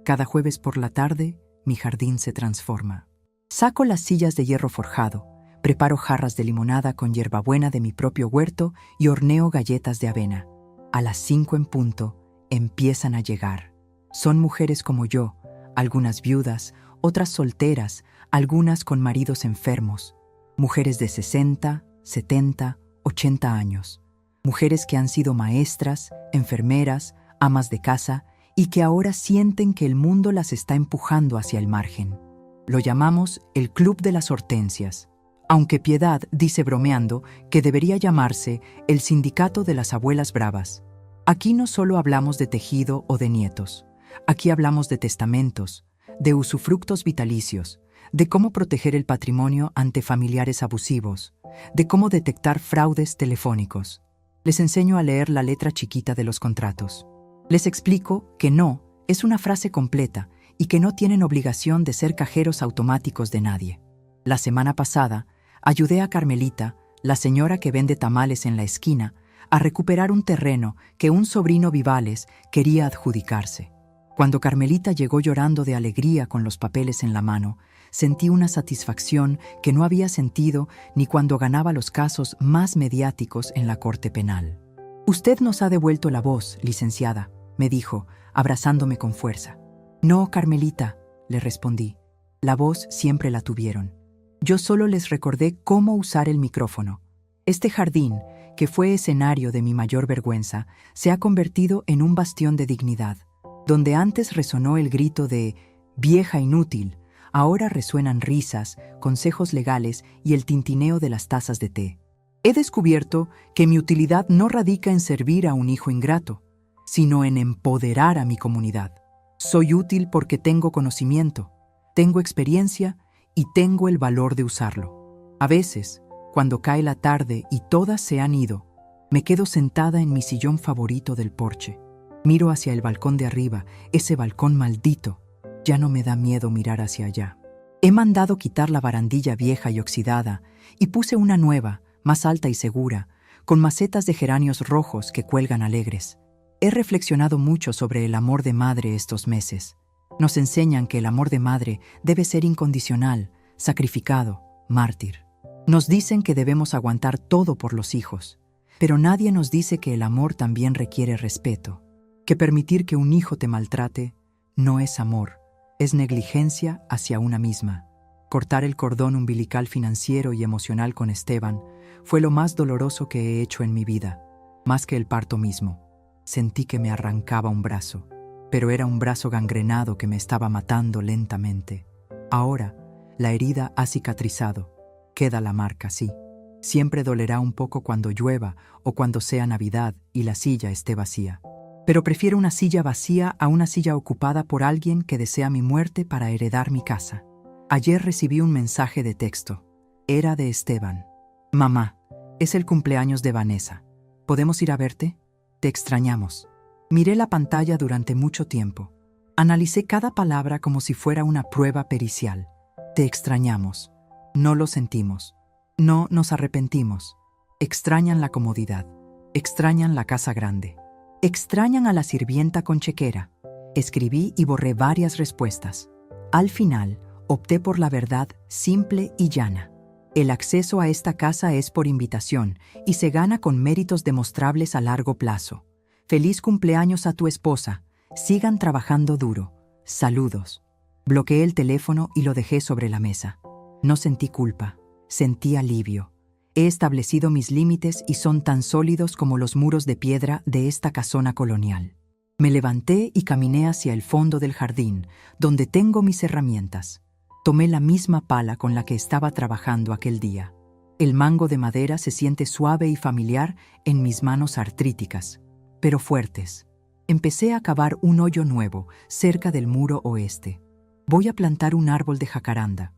Cada jueves por la tarde, mi jardín se transforma. Saco las sillas de hierro forjado, preparo jarras de limonada con hierbabuena de mi propio huerto y horneo galletas de avena. A las 5 en punto, empiezan a llegar. Son mujeres como yo, algunas viudas, otras solteras, algunas con maridos enfermos. Mujeres de 60, 70, 80 años. Mujeres que han sido maestras, enfermeras, amas de casa, y que ahora sienten que el mundo las está empujando hacia el margen. Lo llamamos el Club de las Hortensias, aunque Piedad dice bromeando que debería llamarse el Sindicato de las Abuelas Bravas. Aquí no solo hablamos de tejido o de nietos, aquí hablamos de testamentos, de usufructos vitalicios, de cómo proteger el patrimonio ante familiares abusivos, de cómo detectar fraudes telefónicos. Les enseño a leer la letra chiquita de los contratos. Les explico que no es una frase completa y que no tienen obligación de ser cajeros automáticos de nadie. La semana pasada, ayudé a Carmelita, la señora que vende tamales en la esquina, a recuperar un terreno que un sobrino Vivales quería adjudicarse. Cuando Carmelita llegó llorando de alegría con los papeles en la mano, sentí una satisfacción que no había sentido ni cuando ganaba los casos más mediáticos en la corte penal. «Usted nos ha devuelto la voz, licenciada», me dijo, abrazándome con fuerza. «No, Carmelita», le respondí. «La voz siempre la tuvieron. Yo solo les recordé cómo usar el micrófono. Este jardín, que fue escenario de mi mayor vergüenza, se ha convertido en un bastión de dignidad. Donde antes resonó el grito de «vieja inútil», ahora resuenan risas, consejos legales y el tintineo de las tazas de té. He descubierto que mi utilidad no radica en servir a un hijo ingrato, sino en empoderar a mi comunidad. Soy útil porque tengo conocimiento, tengo experiencia y tengo el valor de usarlo. A veces, cuando cae la tarde y todas se han ido, me quedo sentada en mi sillón favorito del porche. Miro hacia el balcón de arriba, ese balcón maldito. Ya no me da miedo mirar hacia allá. He mandado quitar la barandilla vieja y oxidada y puse una nueva, más alta y segura, con macetas de geranios rojos que cuelgan alegres. He reflexionado mucho sobre el amor de madre estos meses. Nos enseñan que el amor de madre debe ser incondicional, sacrificado, mártir. Nos dicen que debemos aguantar todo por los hijos, pero nadie nos dice que el amor también requiere respeto, que permitir que un hijo te maltrate no es amor, es negligencia hacia una misma. Cortar el cordón umbilical financiero y emocional con Esteban fue lo más doloroso que he hecho en mi vida, más que el parto mismo. Sentí que me arrancaba un brazo, pero era un brazo gangrenado que me estaba matando lentamente. Ahora, la herida ha cicatrizado. Queda la marca, sí, Siempre dolerá un poco cuando llueva o cuando sea Navidad y la silla esté vacía. Pero prefiero una silla vacía a una silla ocupada por alguien que desea mi muerte para heredar mi casa. Ayer recibí un mensaje de texto. Era de Esteban. Mamá, es el cumpleaños de Vanessa. ¿Podemos ir a verte? Te extrañamos. Miré la pantalla durante mucho tiempo. Analicé cada palabra como si fuera una prueba pericial. Te extrañamos. No lo sentimos. No nos arrepentimos. Extrañan la comodidad. Extrañan la casa grande. Extrañan a la sirvienta con chequera. Escribí y borré varias respuestas. Al final, opté por la verdad simple y llana. El acceso a esta casa es por invitación y se gana con méritos demostrables a largo plazo. Feliz cumpleaños a tu esposa. Sigan trabajando duro. Saludos. Bloqueé el teléfono y lo dejé sobre la mesa. No sentí culpa. Sentí alivio. He establecido mis límites y son tan sólidos como los muros de piedra de esta casona colonial. Me levanté y caminé hacia el fondo del jardín, donde tengo mis herramientas. Tomé la misma pala con la que estaba trabajando aquel día. El mango de madera se siente suave y familiar en mis manos artríticas, pero fuertes. Empecé a cavar un hoyo nuevo cerca del muro oeste. Voy a plantar un árbol de jacaranda.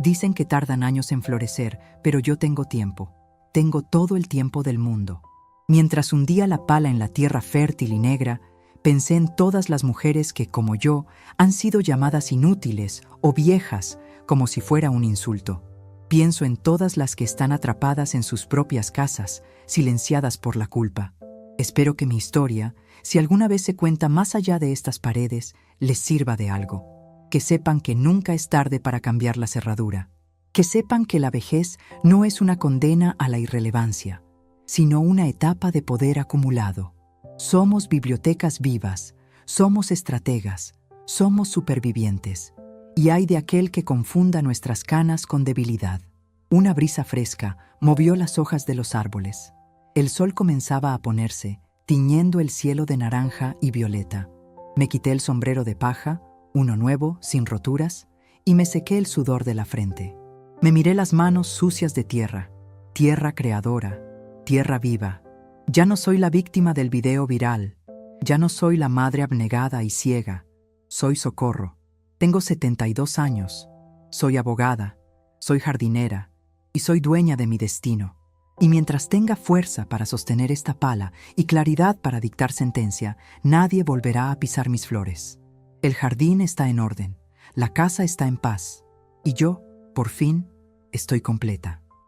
Dicen que tardan años en florecer, pero yo tengo tiempo. Tengo todo el tiempo del mundo. Mientras hundía la pala en la tierra fértil y negra, pensé en todas las mujeres que, como yo, han sido llamadas inútiles o viejas, como si fuera un insulto. Pienso en todas las que están atrapadas en sus propias casas, silenciadas por la culpa. Espero que mi historia, si alguna vez se cuenta más allá de estas paredes, les sirva de algo. Que sepan que nunca es tarde para cambiar la cerradura. Que sepan que la vejez no es una condena a la irrelevancia, sino una etapa de poder acumulado. Somos bibliotecas vivas, somos estrategas, somos supervivientes. Y hay de aquel que confunda nuestras canas con debilidad. Una brisa fresca movió las hojas de los árboles. El sol comenzaba a ponerse, tiñendo el cielo de naranja y violeta. Me quité el sombrero de paja, uno nuevo, sin roturas, y me sequé el sudor de la frente. Me miré las manos sucias de tierra, tierra creadora, tierra viva. Ya no soy la víctima del video viral, ya no soy la madre abnegada y ciega, soy Socorro. Tengo 72 años, soy abogada, soy jardinera y soy dueña de mi destino. Y mientras tenga fuerza para sostener esta pala y claridad para dictar sentencia, nadie volverá a pisar mis flores. El jardín está en orden, la casa está en paz, y yo, por fin, estoy completa.